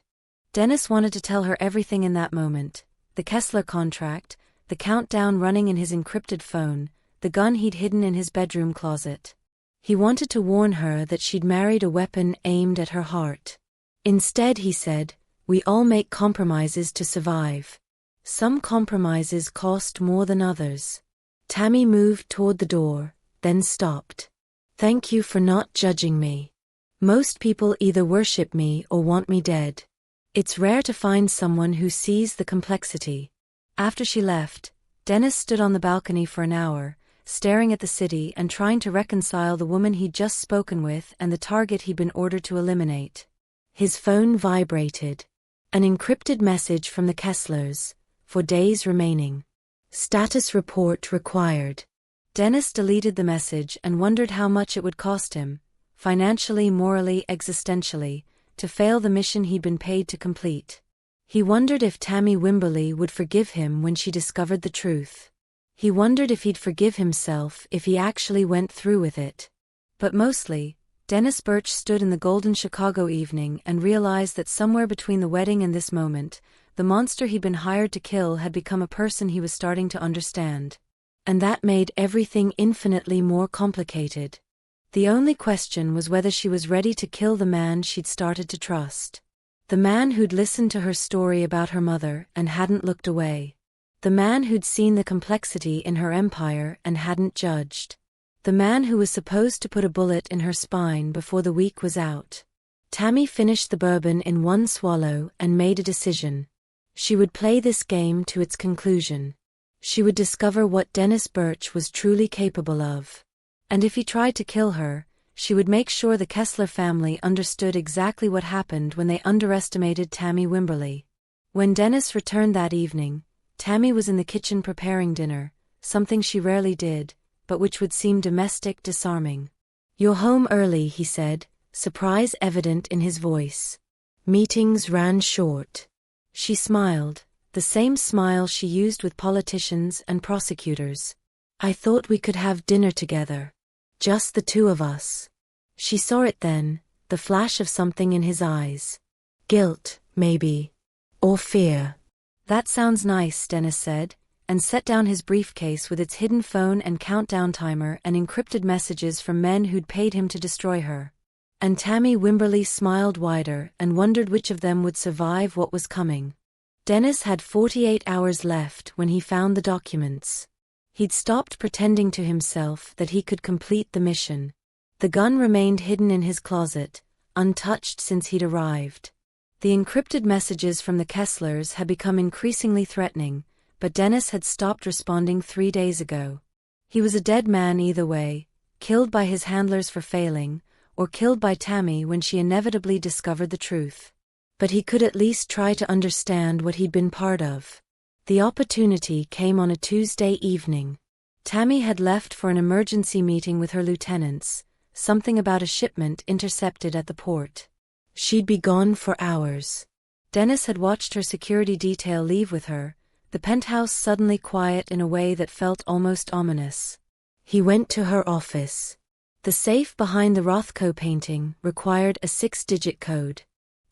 Dennis wanted to tell her everything in that moment: the Kessler contract, the countdown running in his encrypted phone, the gun he'd hidden in his bedroom closet. He wanted to warn her that she'd married a weapon aimed at her heart. Instead, he said, "We all make compromises to survive. Some compromises cost more than others." Tammy moved toward the door, then stopped. "Thank you for not judging me. Most people either worship me or want me dead. It's rare to find someone who sees the complexity." After she left, Dennis stood on the balcony for an hour, staring at the city and trying to reconcile the woman he'd just spoken with and the target he'd been ordered to eliminate. His phone vibrated. An encrypted message from the Kesslers, "For days remaining. Status report required." Dennis deleted the message and wondered how much it would cost him, financially, morally, existentially, to fail the mission he'd been paid to complete. He wondered if Tammy Wimberly would forgive him when she discovered the truth. He wondered if he'd forgive himself if he actually went through with it. But mostly, Dennis Birch stood in the golden Chicago evening and realized that somewhere between the wedding and this moment, the monster he'd been hired to kill had become a person he was starting to understand. And that made everything infinitely more complicated. The only question was whether she was ready to kill the man she'd started to trust. The man who'd listened to her story about her mother and hadn't looked away. The man who'd seen the complexity in her empire and hadn't judged. The man who was supposed to put a bullet in her spine before the week was out. Tammy finished the bourbon in one swallow and made a decision. She would play this game to its conclusion. She would discover what Dennis Birch was truly capable of. And if he tried to kill her, she would make sure the Kessler family understood exactly what happened when they underestimated Tammy Wimberly. When Dennis returned that evening, Tammy was in the kitchen preparing dinner, something she rarely did, but which would seem domestic, disarming. "You're home early," he said, surprise evident in his voice. "Meetings ran short." She smiled, the same smile she used with politicians and prosecutors. "I thought we could have dinner together. Just the two of us." She saw it then, the flash of something in his eyes. Guilt, maybe. Or fear. "That sounds nice," Dennis said, and set down his briefcase with its hidden phone and countdown timer and encrypted messages from men who'd paid him to destroy her. And Tammy Wimberly smiled wider and wondered which of them would survive what was coming. Dennis had 48 hours left when he found the documents. He'd stopped pretending to himself that he could complete the mission. The gun remained hidden in his closet, untouched since he'd arrived. The encrypted messages from the Kesslers had become increasingly threatening, but Dennis had stopped responding 3 days ago. He was a dead man either way, killed by his handlers for failing, or killed by Tammy when she inevitably discovered the truth. But he could at least try to understand what he'd been part of. The opportunity came on a Tuesday evening. Tammy had left for an emergency meeting with her lieutenants, something about a shipment intercepted at the port. She'd be gone for hours. Dennis had watched her security detail leave with her, the penthouse suddenly quiet in a way that felt almost ominous. He went to her office. The safe behind the Rothko painting required a 6-digit code.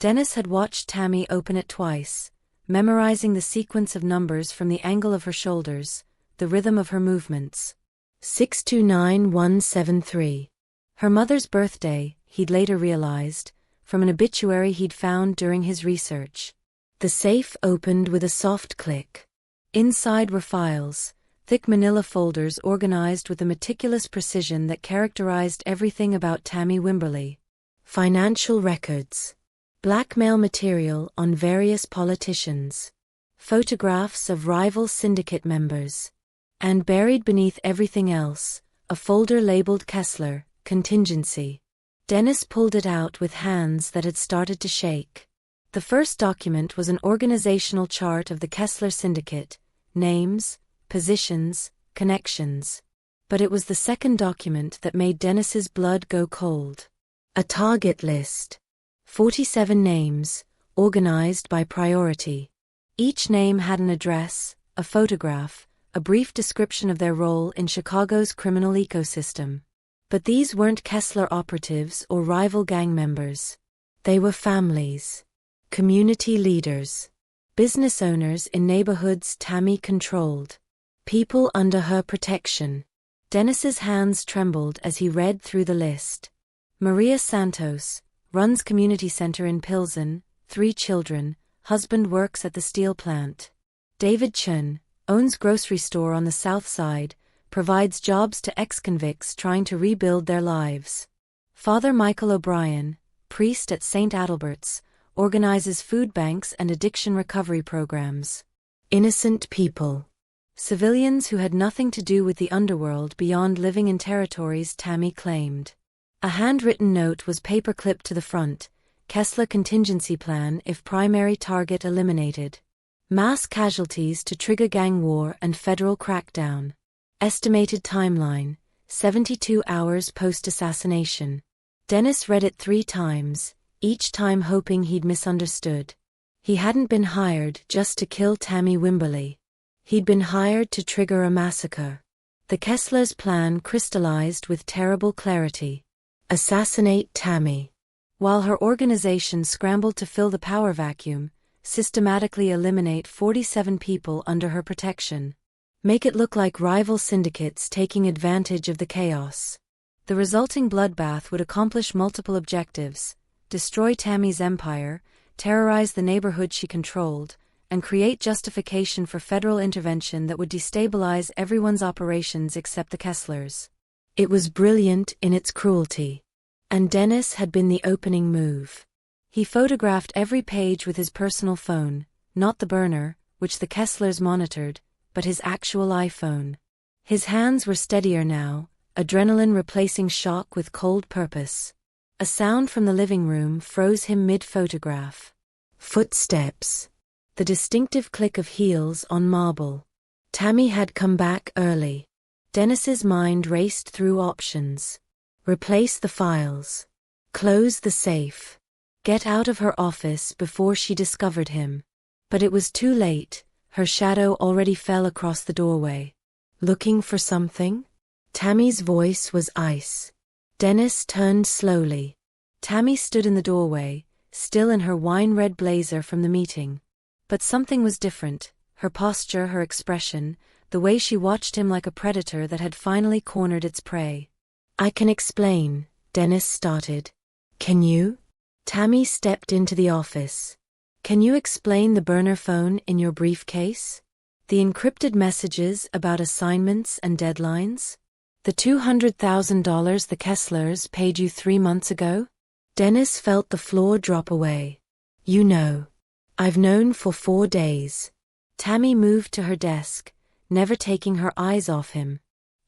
Dennis had watched Tammy open it twice, memorizing the sequence of numbers from the angle of her shoulders, the rhythm of her movements. 629173. Her mother's birthday, he'd later realized, from an obituary he'd found during his research. The safe opened with a soft click. Inside were files, thick manila folders organized with the meticulous precision that characterized everything about Tammy Wimberly. Financial records. Blackmail material on various politicians. Photographs of rival syndicate members. And buried beneath everything else, a folder labeled Kessler, Contingency. Dennis pulled it out with hands that had started to shake. The first document was an organizational chart of the Kessler Syndicate, names, positions, connections. But it was the second document that made Dennis's blood go cold. A target list. 47 names, organized by priority. Each name had an address, a photograph, a brief description of their role in Chicago's criminal ecosystem. But these weren't Kessler operatives or rival gang members. They were families, community leaders, business owners in neighborhoods Tammy controlled, people under her protection. Dennis's hands trembled as he read through the list. Maria Santos runs community center in Pilsen, 3 children, husband works at the steel plant. David Chun owns grocery store on the south side, provides jobs to ex-convicts trying to rebuild their lives. Father Michael O'Brien, priest at St. Adalbert's, organizes food banks and addiction recovery programs. Innocent people. Civilians who had nothing to do with the underworld beyond living in territories Tammy claimed. A handwritten note was paperclipped to the front, Kessler contingency plan if primary target eliminated. Mass casualties to trigger gang war and federal crackdown. Estimated timeline, 72 hours post-assassination. Dennis read it 3 times, each time hoping he'd misunderstood. He hadn't been hired just to kill Tammy Wimberly. He'd been hired to trigger a massacre. The Kessler's plan crystallized with terrible clarity. Assassinate Tammy. While her organization scrambled to fill the power vacuum, systematically eliminate 47 people under her protection. Make it look like rival syndicates taking advantage of the chaos. The resulting bloodbath would accomplish multiple objectives: destroy Tammy's empire, terrorize the neighborhood she controlled, and create justification for federal intervention that would destabilize everyone's operations except the Kesslers. It was brilliant in its cruelty. And Dennis had been the opening move. He photographed every page with his personal phone, not the burner, which the Kesslers monitored, but his actual iPhone. His hands were steadier now, adrenaline replacing shock with cold purpose. A sound from the living room froze him mid-photograph. Footsteps. The distinctive click of heels on marble. Tammy had come back early. Dennis's mind raced through options. Replace the files. Close the safe. Get out of her office before she discovered him. But it was too late, her shadow already fell across the doorway. Looking for something? Tammy's voice was ice. Dennis turned slowly. Tammy stood in the doorway, still in her wine-red blazer from the meeting. But something was different, her posture, her expression, the way she watched him like a predator that had finally cornered its prey. I can explain, Dennis started. Can you? Tammy stepped into the office. Can you explain the burner phone in your briefcase? The encrypted messages about assignments and deadlines? The $200,000 the Kesslers paid you 3 months ago? Dennis felt the floor drop away. You know. I've known for 4 days. Tammy moved to her desk, never taking her eyes off him.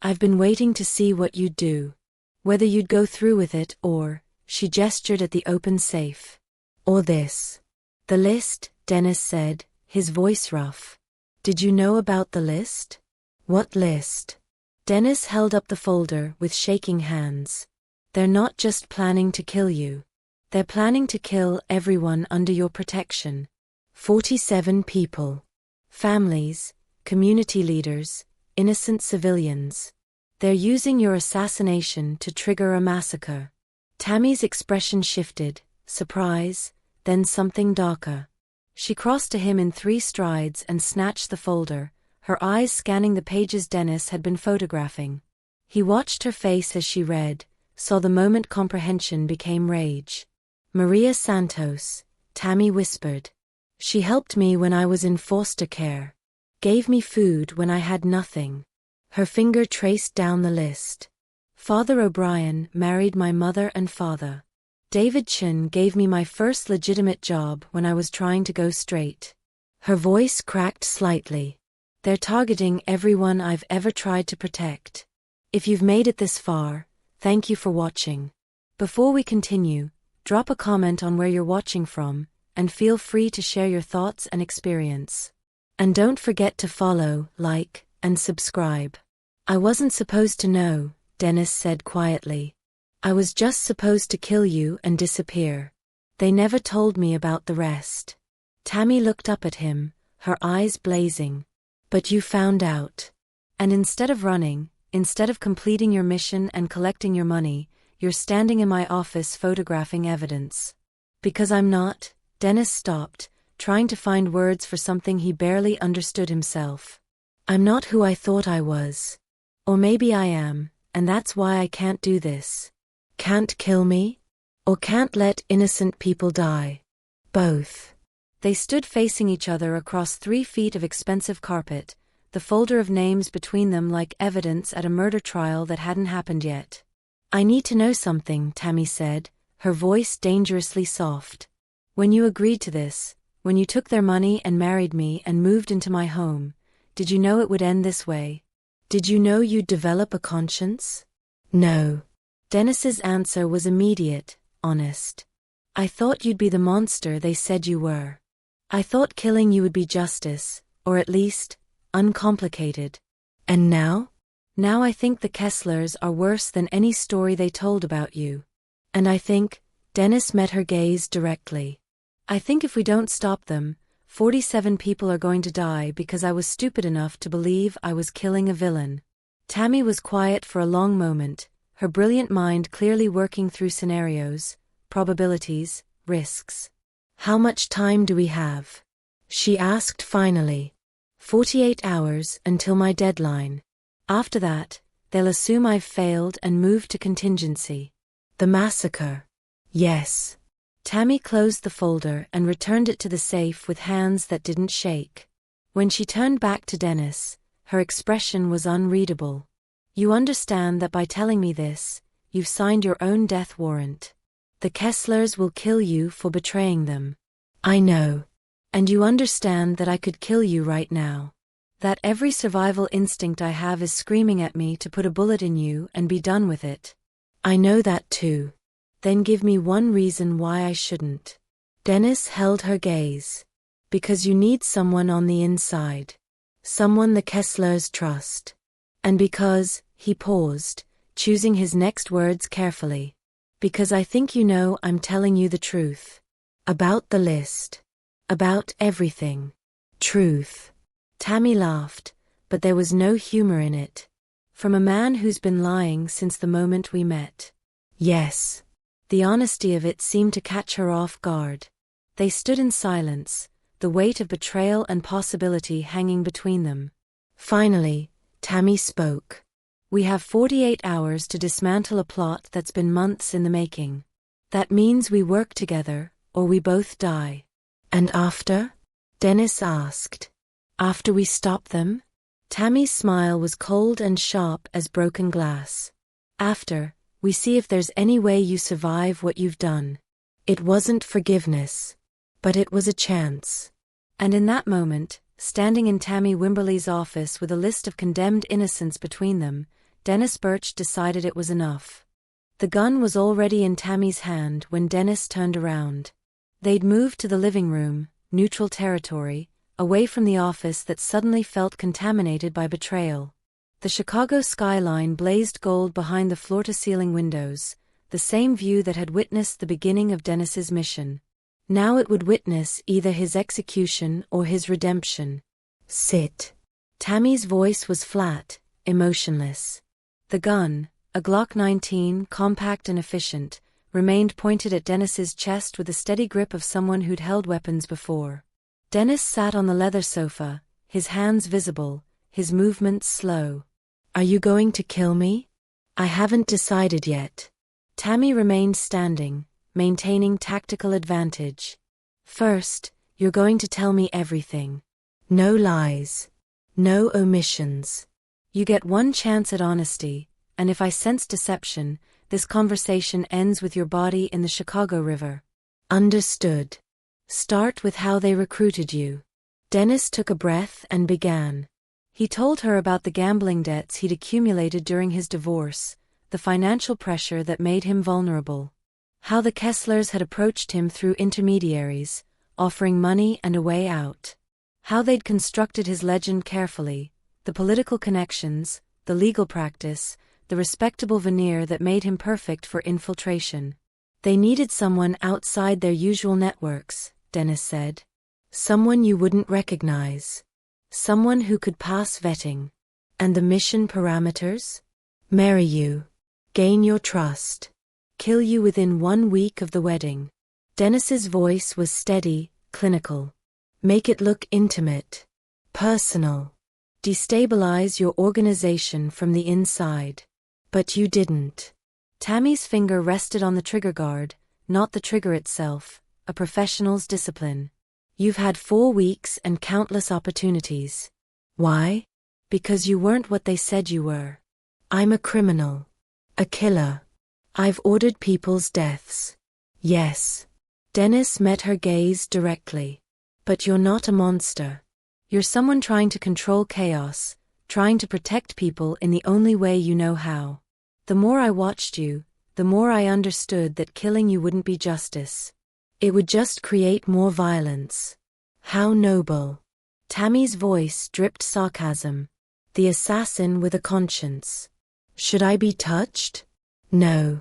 I've been waiting to see what you'd do. Whether you'd go through with it or, she gestured at the open safe. Or this. The list, Dennis said, his voice rough. Did you know about the list? What list? Dennis held up the folder with shaking hands. They're not just planning to kill you. They're planning to kill everyone under your protection. 47 people. Families, community leaders, innocent civilians. They're using your assassination to trigger a massacre. Tammy's expression shifted, surprise, then something darker. She crossed to him in 3 strides and snatched the folder, her eyes scanning the pages Dennis had been photographing. He watched her face as she read, saw the moment comprehension became rage. Maria Santos, Tammy whispered. She helped me when I was in foster care. Gave me food when I had nothing. Her finger traced down the list. Father O'Brien married my mother and father. David Chin gave me my first legitimate job when I was trying to go straight. Her voice cracked slightly. They're targeting everyone I've ever tried to protect. If you've made it this far, thank you for watching. Before we continue, drop a comment on where you're watching from, and feel free to share your thoughts and experience. And don't forget to follow, like, and subscribe. I wasn't supposed to know, Dennis said quietly. I was just supposed to kill you and disappear. They never told me about the rest. Tammy looked up at him, her eyes blazing. But you found out. And instead of running, instead of completing your mission and collecting your money, you're standing in my office photographing evidence. Because I'm not, Dennis stopped, trying to find words for something he barely understood himself. I'm not who I thought I was. Or maybe I am, and that's why I can't do this. Can't kill me? Or can't let innocent people die? Both. They stood facing each other across 3 feet of expensive carpet, the folder of names between them like evidence at a murder trial that hadn't happened yet. I need to know something, Tammy said, her voice dangerously soft. When you agreed to this, when you took their money and married me and moved into my home, did you know it would end this way? Did you know you'd develop a conscience? No. Dennis's answer was immediate, honest. I thought you'd be the monster they said you were. I thought killing you would be justice, or at least, uncomplicated. And now? Now I think the Kesslers are worse than any story they told about you. And I think, Dennis met her gaze directly. I think if we don't stop them, 47 people are going to die because I was stupid enough to believe I was killing a villain. Tammy was quiet for a long moment, her brilliant mind clearly working through scenarios, probabilities, risks. How much time do we have? She asked finally. 48 hours until my deadline. After that, they'll assume I've failed and move to contingency. The massacre. Yes. Tammy closed the folder and returned it to the safe with hands that didn't shake. When she turned back to Dennis, her expression was unreadable. You understand that by telling me this, you've signed your own death warrant. The Kesslers will kill you for betraying them. I know. And you understand that I could kill you right now. That every survival instinct I have is screaming at me to put a bullet in you and be done with it. I know that too. Then give me one reason why I shouldn't. Dennis held her gaze. Because you need someone on the inside. Someone the Kesslers trust. And because, he paused, choosing his next words carefully. Because I think you know I'm telling you the truth. About the list. About everything. Truth. Tammy laughed, but there was no humor in it. From a man who's been lying since the moment we met. Yes. The honesty of it seemed to catch her off guard. They stood in silence, the weight of betrayal and possibility hanging between them. Finally, Tammy spoke. We have 48 hours to dismantle a plot that's been months in the making. That means we work together, or we both die. And after? Dennis asked. After we stop them? Tammy's smile was cold and sharp as broken glass. After, we see if there's any way you survive what you've done. It wasn't forgiveness. But it was a chance. And in that moment, standing in Tammy Wimberly's office with a list of condemned innocents between them, Dennis Birch decided it was enough. The gun was already in Tammy's hand when Dennis turned around. They'd moved to the living room, neutral territory, away from the office that suddenly felt contaminated by betrayal. The Chicago skyline blazed gold behind the floor-to-ceiling windows, the same view that had witnessed the beginning of Dennis's mission. Now it would witness either his execution or his redemption. Sit. Tammy's voice was flat, emotionless. The gun, a Glock 19, compact and efficient, remained pointed at Dennis's chest with the steady grip of someone who'd held weapons before. Dennis sat on the leather sofa, his hands visible, his movements slow. Are you going to kill me? I haven't decided yet. Tammy remained standing, maintaining tactical advantage. First, you're going to tell me everything. No lies. No omissions. You get one chance at honesty, and if I sense deception, this conversation ends with your body in the Chicago River. Understood. Start with how they recruited you. Dennis took a breath and began. He told her about the gambling debts he'd accumulated during his divorce, the financial pressure that made him vulnerable. How the Kesslers had approached him through intermediaries, offering money and a way out. How they'd constructed his legend carefully, the political connections, the legal practice, the respectable veneer that made him perfect for infiltration. They needed someone outside their usual networks, Dennis said. Someone you wouldn't recognize. Someone who could pass vetting. And the mission parameters? Marry you. Gain your trust. Kill you within 1 week of the wedding. Dennis's voice was steady, clinical. Make it look intimate. Personal. Destabilize your organization from the inside. But you didn't. Tammy's finger rested on the trigger guard, not the trigger itself, a professional's discipline. You've had 4 weeks and countless opportunities. Why? Because you weren't what they said you were. I'm a criminal. A killer. I've ordered people's deaths. Yes. Dennis met her gaze directly. But you're not a monster. You're someone trying to control chaos, trying to protect people in the only way you know how. The more I watched you, the more I understood that killing you wouldn't be justice. It would just create more violence. How noble. Tammy's voice dripped sarcasm. The assassin with a conscience. Should I be touched? No.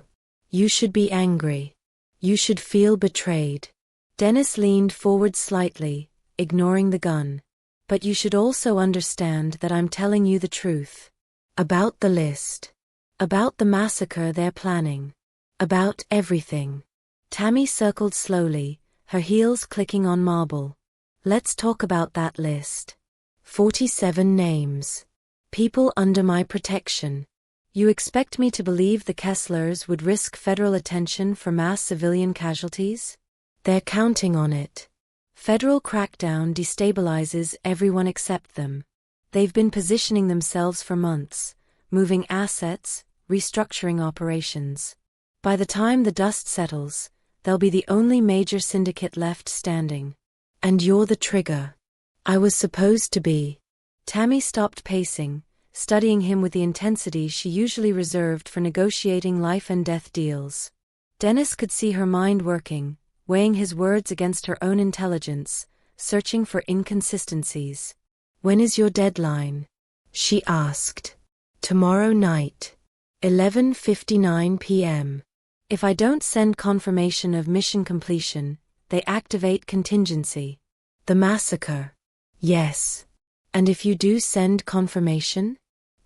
You should be angry. You should feel betrayed. Dennis leaned forward slightly, ignoring the gun. But you should also understand that I'm telling you the truth. About the list. About the massacre they're planning. About everything. Tammy circled slowly, her heels clicking on marble. Let's talk about that list. 47 names. People under my protection. You expect me to believe the Kesslers would risk federal attention for mass civilian casualties? They're counting on it. Federal crackdown destabilizes everyone except them. They've been positioning themselves for months, moving assets, restructuring operations. By the time the dust settles, they'll be the only major syndicate left standing. And you're the trigger. I was supposed to be. Tammy stopped pacing, studying him with the intensity she usually reserved for negotiating life and death deals. Dennis could see her mind working, weighing his words against her own intelligence, searching for inconsistencies. When is your deadline? She asked. Tomorrow night. 11:59 p.m. If I don't send confirmation of mission completion, they activate contingency. The massacre. Yes. And if you do send confirmation?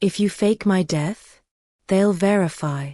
If you fake my death? They'll verify.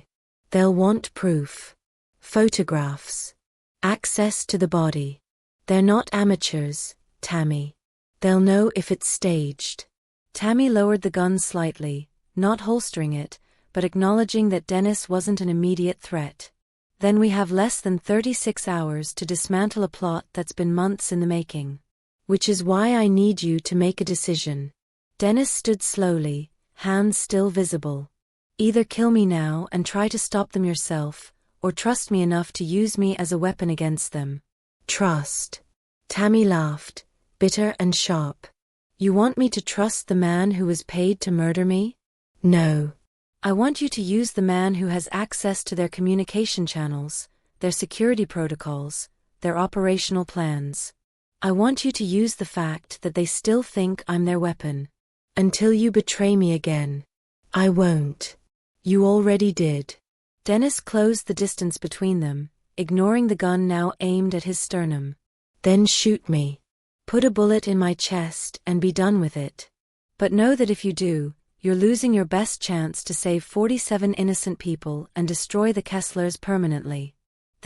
They'll want proof. Photographs. Access to the body. They're not amateurs, Tammy. They'll know if it's staged. Tammy lowered the gun slightly, not holstering it, but acknowledging that Dennis wasn't an immediate threat. Then we have less than 36 hours to dismantle a plot that's been months in the making. Which is why I need you to make a decision. Dennis stood slowly, hands still visible. Either kill me now and try to stop them yourself, or trust me enough to use me as a weapon against them. Trust. Tammy laughed, bitter and sharp. You want me to trust the man who was paid to murder me? No. I want you to use the man who has access to their communication channels, their security protocols, their operational plans. I want you to use the fact that they still think I'm their weapon. Until you betray me again. I won't. You already did. Dennis closed the distance between them, ignoring the gun now aimed at his sternum. Then shoot me. Put a bullet in my chest and be done with it. But know that if you do, you're losing your best chance to save 47 innocent people and destroy the Kesslers permanently.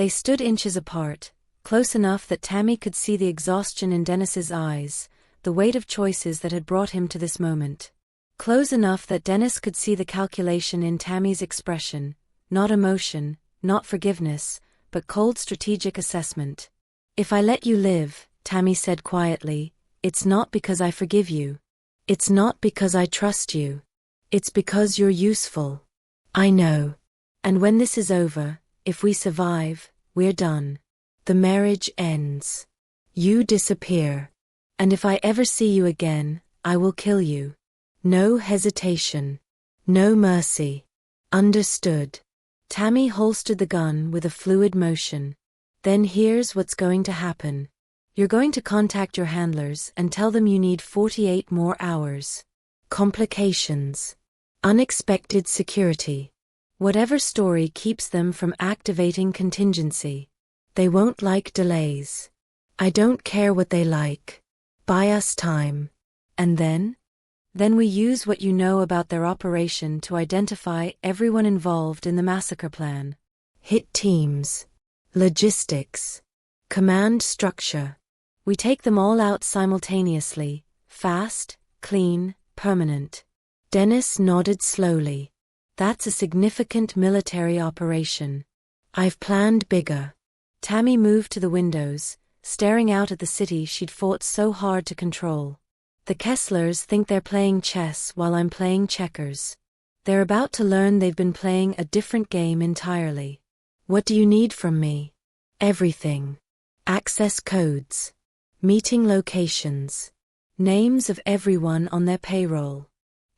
They stood inches apart, close enough that Tammy could see the exhaustion in Dennis's eyes, the weight of choices that had brought him to this moment. Close enough that Dennis could see the calculation in Tammy's expression, not emotion, not forgiveness, but cold strategic assessment. "If I let you live," Tammy said quietly, "it's not because I forgive you. It's not because I trust you. It's because you're useful. I know. And when this is over, if we survive, we're done. The marriage ends. You disappear. And if I ever see you again, I will kill you. No hesitation. No mercy. Understood?" Tammy holstered the gun with a fluid motion. "Then here's what's going to happen. You're going to contact your handlers and tell them you need 48 more hours. Complications. Unexpected security. Whatever story keeps them from activating contingency. They won't like delays. I don't care what they like. Buy us time. And then? Then we use what you know about their operation to identify everyone involved in the massacre plan. Hit teams. Logistics. Command structure. We take them all out simultaneously, fast, clean, permanent." Dennis nodded slowly. "That's a significant military operation. I've planned bigger." Tammy moved to the windows, staring out at the city she'd fought so hard to control. "The Kesslers think they're playing chess while I'm playing checkers. They're about to learn they've been playing a different game entirely. What do you need from me?" "Everything. Access codes. Meeting locations. Names of everyone on their payroll.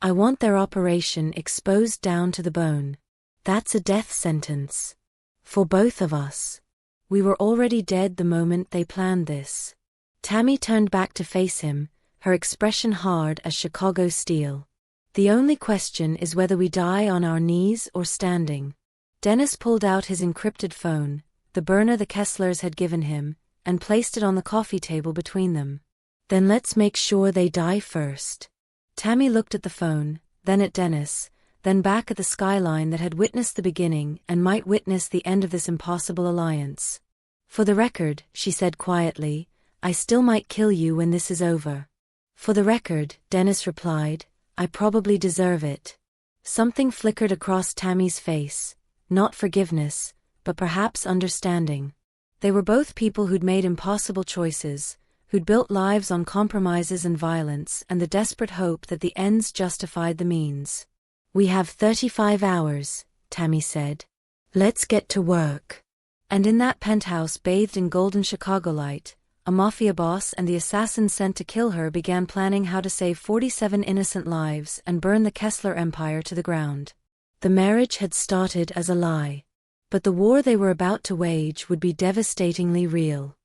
I want their operation exposed down to the bone. That's a death sentence. For both of us. We were already dead the moment they planned this." Tammy turned back to face him, her expression hard as Chicago steel. "The only question is whether we die on our knees or standing." Dennis pulled out his encrypted phone, the burner the Kesslers had given him, and placed it on the coffee table between them. "Then let's make sure they die first." Tammy looked at the phone, then at Dennis, then back at the skyline that had witnessed the beginning and might witness the end of this impossible alliance. "For the record," she said quietly, "I still might kill you when this is over." "For the record," Dennis replied, "I probably deserve it." Something flickered across Tammy's face, not forgiveness, but perhaps understanding. They were both people who'd made impossible choices, who'd built lives on compromises and violence and the desperate hope that the ends justified the means. "We have 35 hours, Tammy said. "Let's get to work." And in that penthouse bathed in golden Chicago light, a Mafia boss and the assassin sent to kill her began planning how to save 47 innocent lives and burn the Kessler empire to the ground. The marriage had started as a lie. But the war they were about to wage would be devastatingly real.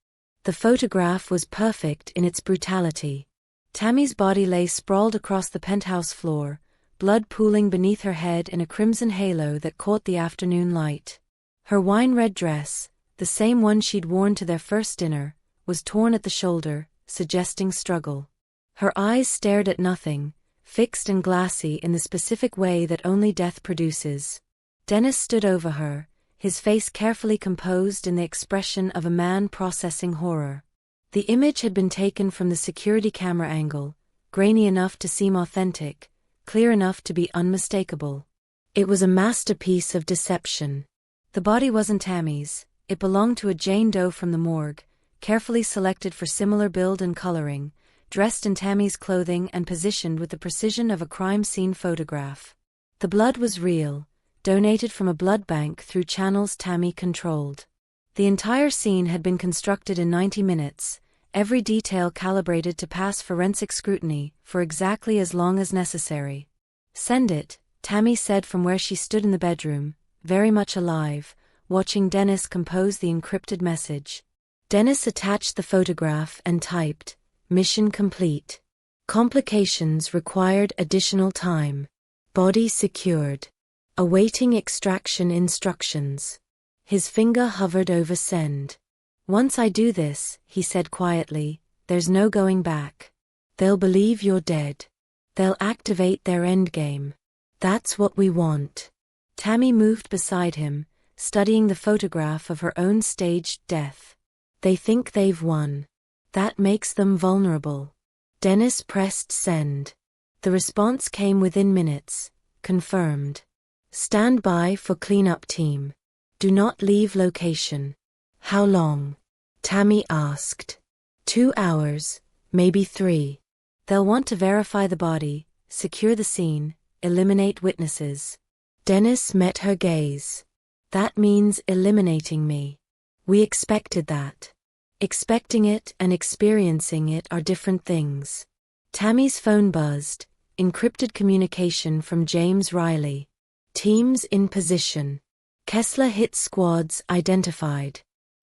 The photograph was perfect in its brutality. Tammy's body lay sprawled across the penthouse floor, blood pooling beneath her head in a crimson halo that caught the afternoon light. Her wine-red dress, the same one she'd worn to their first dinner, was torn at the shoulder, suggesting struggle. Her eyes stared at nothing, fixed and glassy in the specific way that only death produces. Dennis stood over her, his face carefully composed in the expression of a man processing horror. The image had been taken from the security camera angle, grainy enough to seem authentic, clear enough to be unmistakable. It was a masterpiece of deception. The body wasn't Tammy's, it belonged to a Jane Doe from the morgue, carefully selected for similar build and coloring, dressed in Tammy's clothing and positioned with the precision of a crime scene photograph. The blood was real, donated from a blood bank through channels Tammy controlled. The entire scene had been constructed in 90 minutes, every detail calibrated to pass forensic scrutiny for exactly as long as necessary. "Send it," Tammy said from where she stood in the bedroom, very much alive, watching Dennis compose the encrypted message. Dennis attached the photograph and typed, "Mission complete. Complications required additional time. Body secured. Awaiting extraction instructions." His finger hovered over send. "Once I do this," he said quietly, "there's no going back. They'll believe you're dead. They'll activate their endgame. That's what we want." Tammy moved beside him, studying the photograph of her own staged death. They think they've won. That makes them vulnerable. Dennis pressed send. The response came within minutes. Confirmed. Stand by for cleanup team. Do not leave location. How long? Tammy asked. 2 hours, maybe 3. They'll want to verify the body, secure the scene, eliminate witnesses. Dennis met her gaze. That means eliminating me. We expected that. Expecting it and experiencing it are different things. Tammy's phone buzzed, encrypted communication from James Riley. Teams in position. Kessler hit squads identified.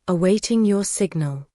Awaiting your signal.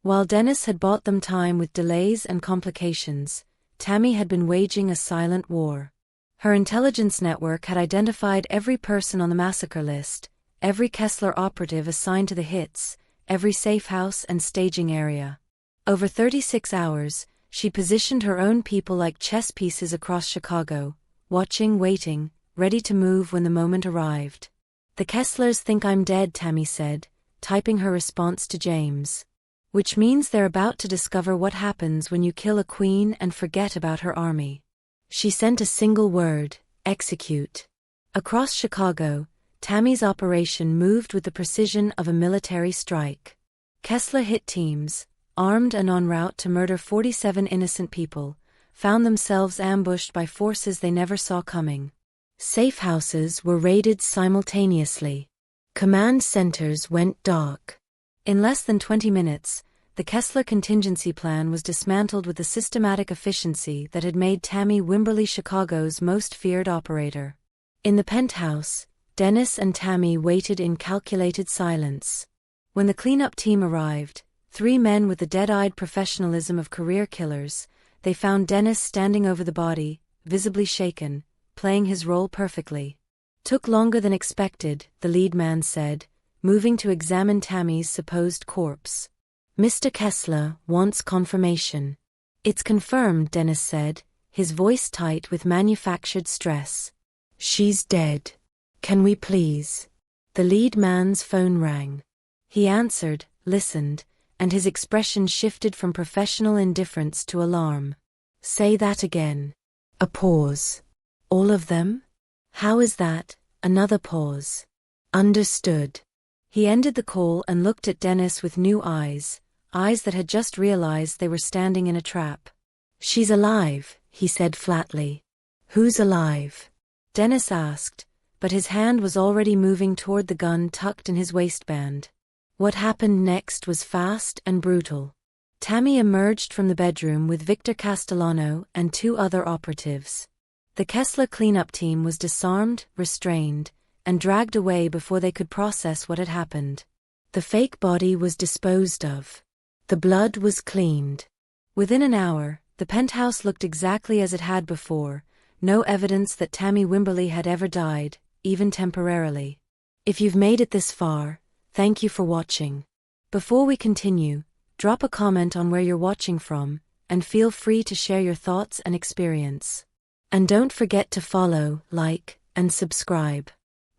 While Dennis had bought them time with delays and complications, Tammy had been waging a silent war. Her intelligence network had identified every person on the massacre list, every Kessler operative assigned to the hits, every safe house and staging area. Over 36 hours, she positioned her own people like chess pieces across Chicago, watching, waiting, ready to move when the moment arrived. The Kesslers think I'm dead, Tammy said, typing her response to James. Which means they're about to discover what happens when you kill a queen and forget about her army. She sent a single word, execute. Across Chicago, Tammy's operation moved with the precision of a military strike. Kessler hit teams, armed and en route to murder 47 innocent people, found themselves ambushed by forces they never saw coming. Safe houses were raided simultaneously. Command centers went dark. In less than 20 minutes, the Kessler contingency plan was dismantled with the systematic efficiency that had made Tammy Wimberly Chicago's most feared operator. In the penthouse, Dennis and Tammy waited in calculated silence. When the cleanup team arrived, 3 men with the dead-eyed professionalism of career killers, they found Dennis standing over the body, visibly shaken, playing his role perfectly. Took longer than expected, the lead man said, moving to examine Tammy's supposed corpse. Mr. Kessler wants confirmation. It's confirmed, Dennis said, his voice tight with manufactured stress. She's dead. Can we please? The lead man's phone rang. He answered, listened, and his expression shifted from professional indifference to alarm. Say that again. A pause. All of them? How is that? Another pause. Understood. He ended the call and looked at Dennis with new eyes, eyes that had just realized they were standing in a trap. She's alive, he said flatly. Who's alive? Dennis asked, but his hand was already moving toward the gun tucked in his waistband. What happened next was fast and brutal. Tammy emerged from the bedroom with Victor Castellano and 2 other operatives. The Kessler cleanup team was disarmed, restrained, and dragged away before they could process what had happened. The fake body was disposed of. The blood was cleaned. Within an hour, the penthouse looked exactly as it had before, no evidence that Tammy Wimberly had ever died, even temporarily. If you've made it this far, thank you for watching. Before we continue, drop a comment on where you're watching from, and feel free to share your thoughts and experience. And don't forget to follow, like, and subscribe.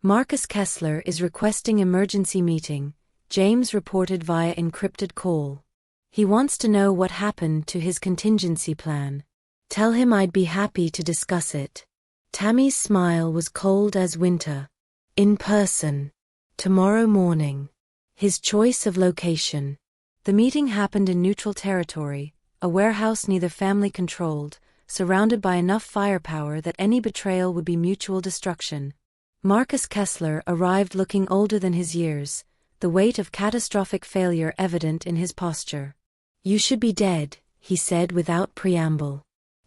Marcus Kessler is requesting emergency meeting, James reported via encrypted call. He wants to know what happened to his contingency plan. Tell him I'd be happy to discuss it. Tammy's smile was cold as winter. In person. Tomorrow morning. His choice of location. The meeting happened in neutral territory, a warehouse neither family controlled, surrounded by enough firepower that any betrayal would be mutual destruction. Marcus Kessler arrived looking older than his years, the weight of catastrophic failure evident in his posture. You should be dead, he said without preamble.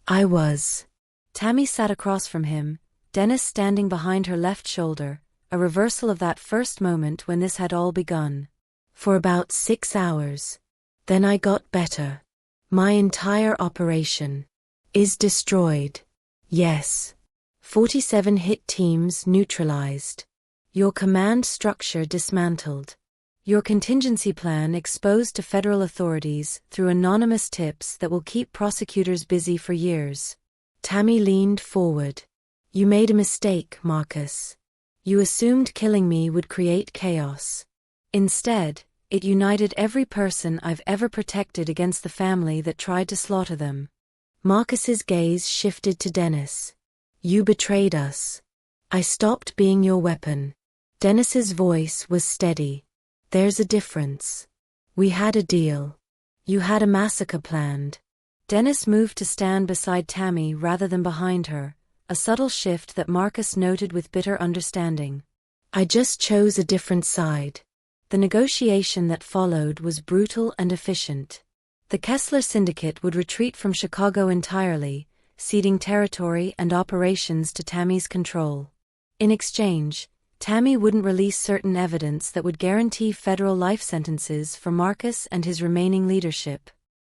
I was. Tammy sat across from him, Dennis standing behind her left shoulder, a reversal of that first moment when this had all begun. For about 6 hours. Then I got better. My entire operation is destroyed. Yes. 47 hit teams neutralized. Your command structure dismantled. Your contingency plan exposed to federal authorities through anonymous tips that will keep prosecutors busy for years. Tammy leaned forward. You made a mistake, Marcus. You assumed killing me would create chaos. Instead, it united every person I've ever protected against the family that tried to slaughter them. Marcus's gaze shifted to Dennis. You betrayed us. I stopped being your weapon. Dennis's voice was steady. There's a difference. We had a deal. You had a massacre planned. Dennis moved to stand beside Tammy rather than behind her, a subtle shift that Marcus noted with bitter understanding. I just chose a different side. The negotiation that followed was brutal and efficient. The Kessler Syndicate would retreat from Chicago entirely, ceding territory and operations to Tammy's control. In exchange, Tammy wouldn't release certain evidence that would guarantee federal life sentences for Marcus and his remaining leadership.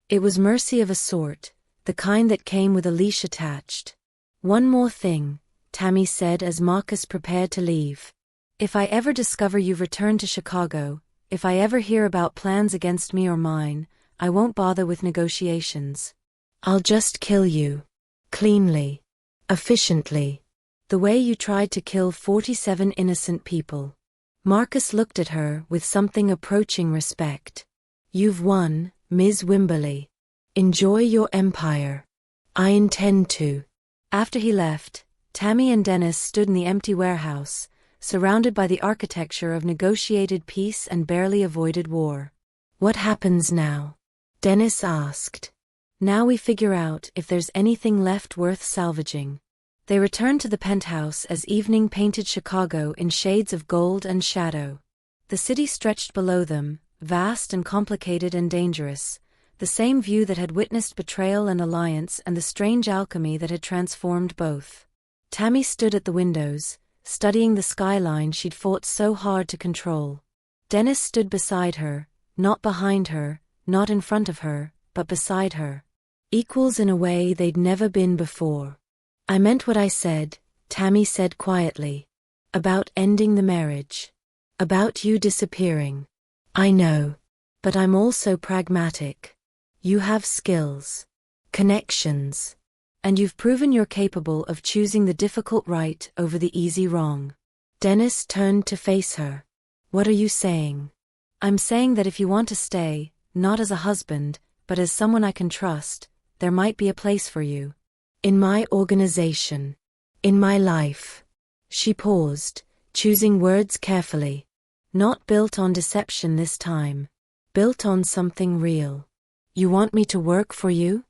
It was mercy of a sort, the kind that came with a leash attached. One more thing, Tammy said as Marcus prepared to leave. If I ever discover you've returned to Chicago, if I ever hear about plans against me or mine, I won't bother with negotiations. I'll just kill you. Cleanly. Efficiently. The way you tried to kill 47 innocent people. Marcus looked at her with something approaching respect. You've won, Ms. Wimberly. Enjoy your empire. I intend to. After he left, Tammy and Dennis stood in the empty warehouse, surrounded by the architecture of negotiated peace and barely avoided war. What happens now? Dennis asked. Now we figure out if there's anything left worth salvaging. They returned to the penthouse as evening painted Chicago in shades of gold and shadow. The city stretched below them, vast and complicated and dangerous, the same view that had witnessed betrayal and alliance and the strange alchemy that had transformed both. Tammy stood at the windows, studying the skyline she'd fought so hard to control. Dennis stood beside her, not behind her, not in front of her, but beside her. Equals in a way they'd never been before. I meant what I said, Tammy said quietly. About ending the marriage. About you disappearing. I know. But I'm also pragmatic. You have skills. Connections. And you've proven you're capable of choosing the difficult right over the easy wrong. Dennis turned to face her. What are you saying? I'm saying that if you want to stay, not as a husband, but as someone I can trust, there might be a place for you. In my organization. In my life. She paused, choosing words carefully. Not built on deception this time. Built on something real. You want me to work for you?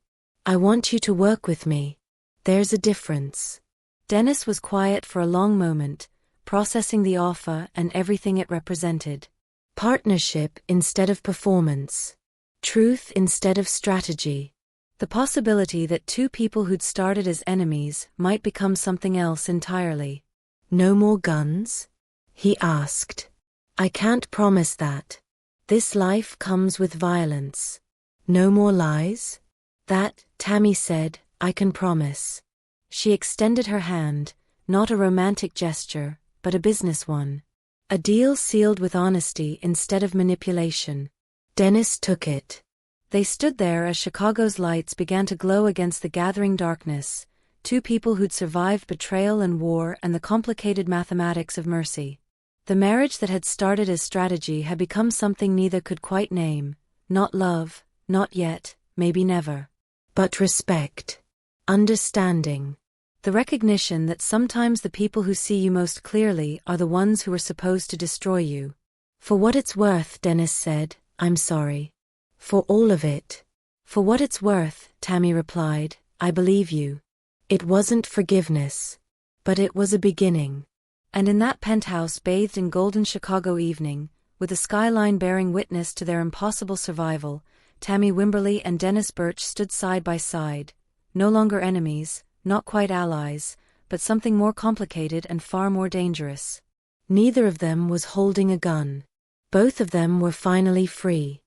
I want you to work with me. There's a difference. Dennis was quiet for a long moment, processing the offer and everything it represented. Partnership instead of performance. Truth instead of strategy. The possibility that two people who'd started as enemies might become something else entirely. No more guns? He asked. I can't promise that. This life comes with violence. No more lies? That, Tammy said, I can promise. She extended her hand, not a romantic gesture, but a business one. A deal sealed with honesty instead of manipulation. Dennis took it. They stood there as Chicago's lights began to glow against the gathering darkness, two people who'd survived betrayal and war and the complicated mathematics of mercy. The marriage that had started as strategy had become something neither could quite name, not love, not yet, maybe never. But respect. Understanding. The recognition that sometimes the people who see you most clearly are the ones who are supposed to destroy you. For what it's worth, Dennis said, I'm sorry. For all of it. For what it's worth, Tammy replied, I believe you. It wasn't forgiveness. But it was a beginning. And in that penthouse bathed in golden Chicago evening, with the skyline bearing witness to their impossible survival, Tammy Wimberly and Dennis Birch stood side by side, no longer enemies, not quite allies, but something more complicated and far more dangerous. Neither of them was holding a gun. Both of them were finally free.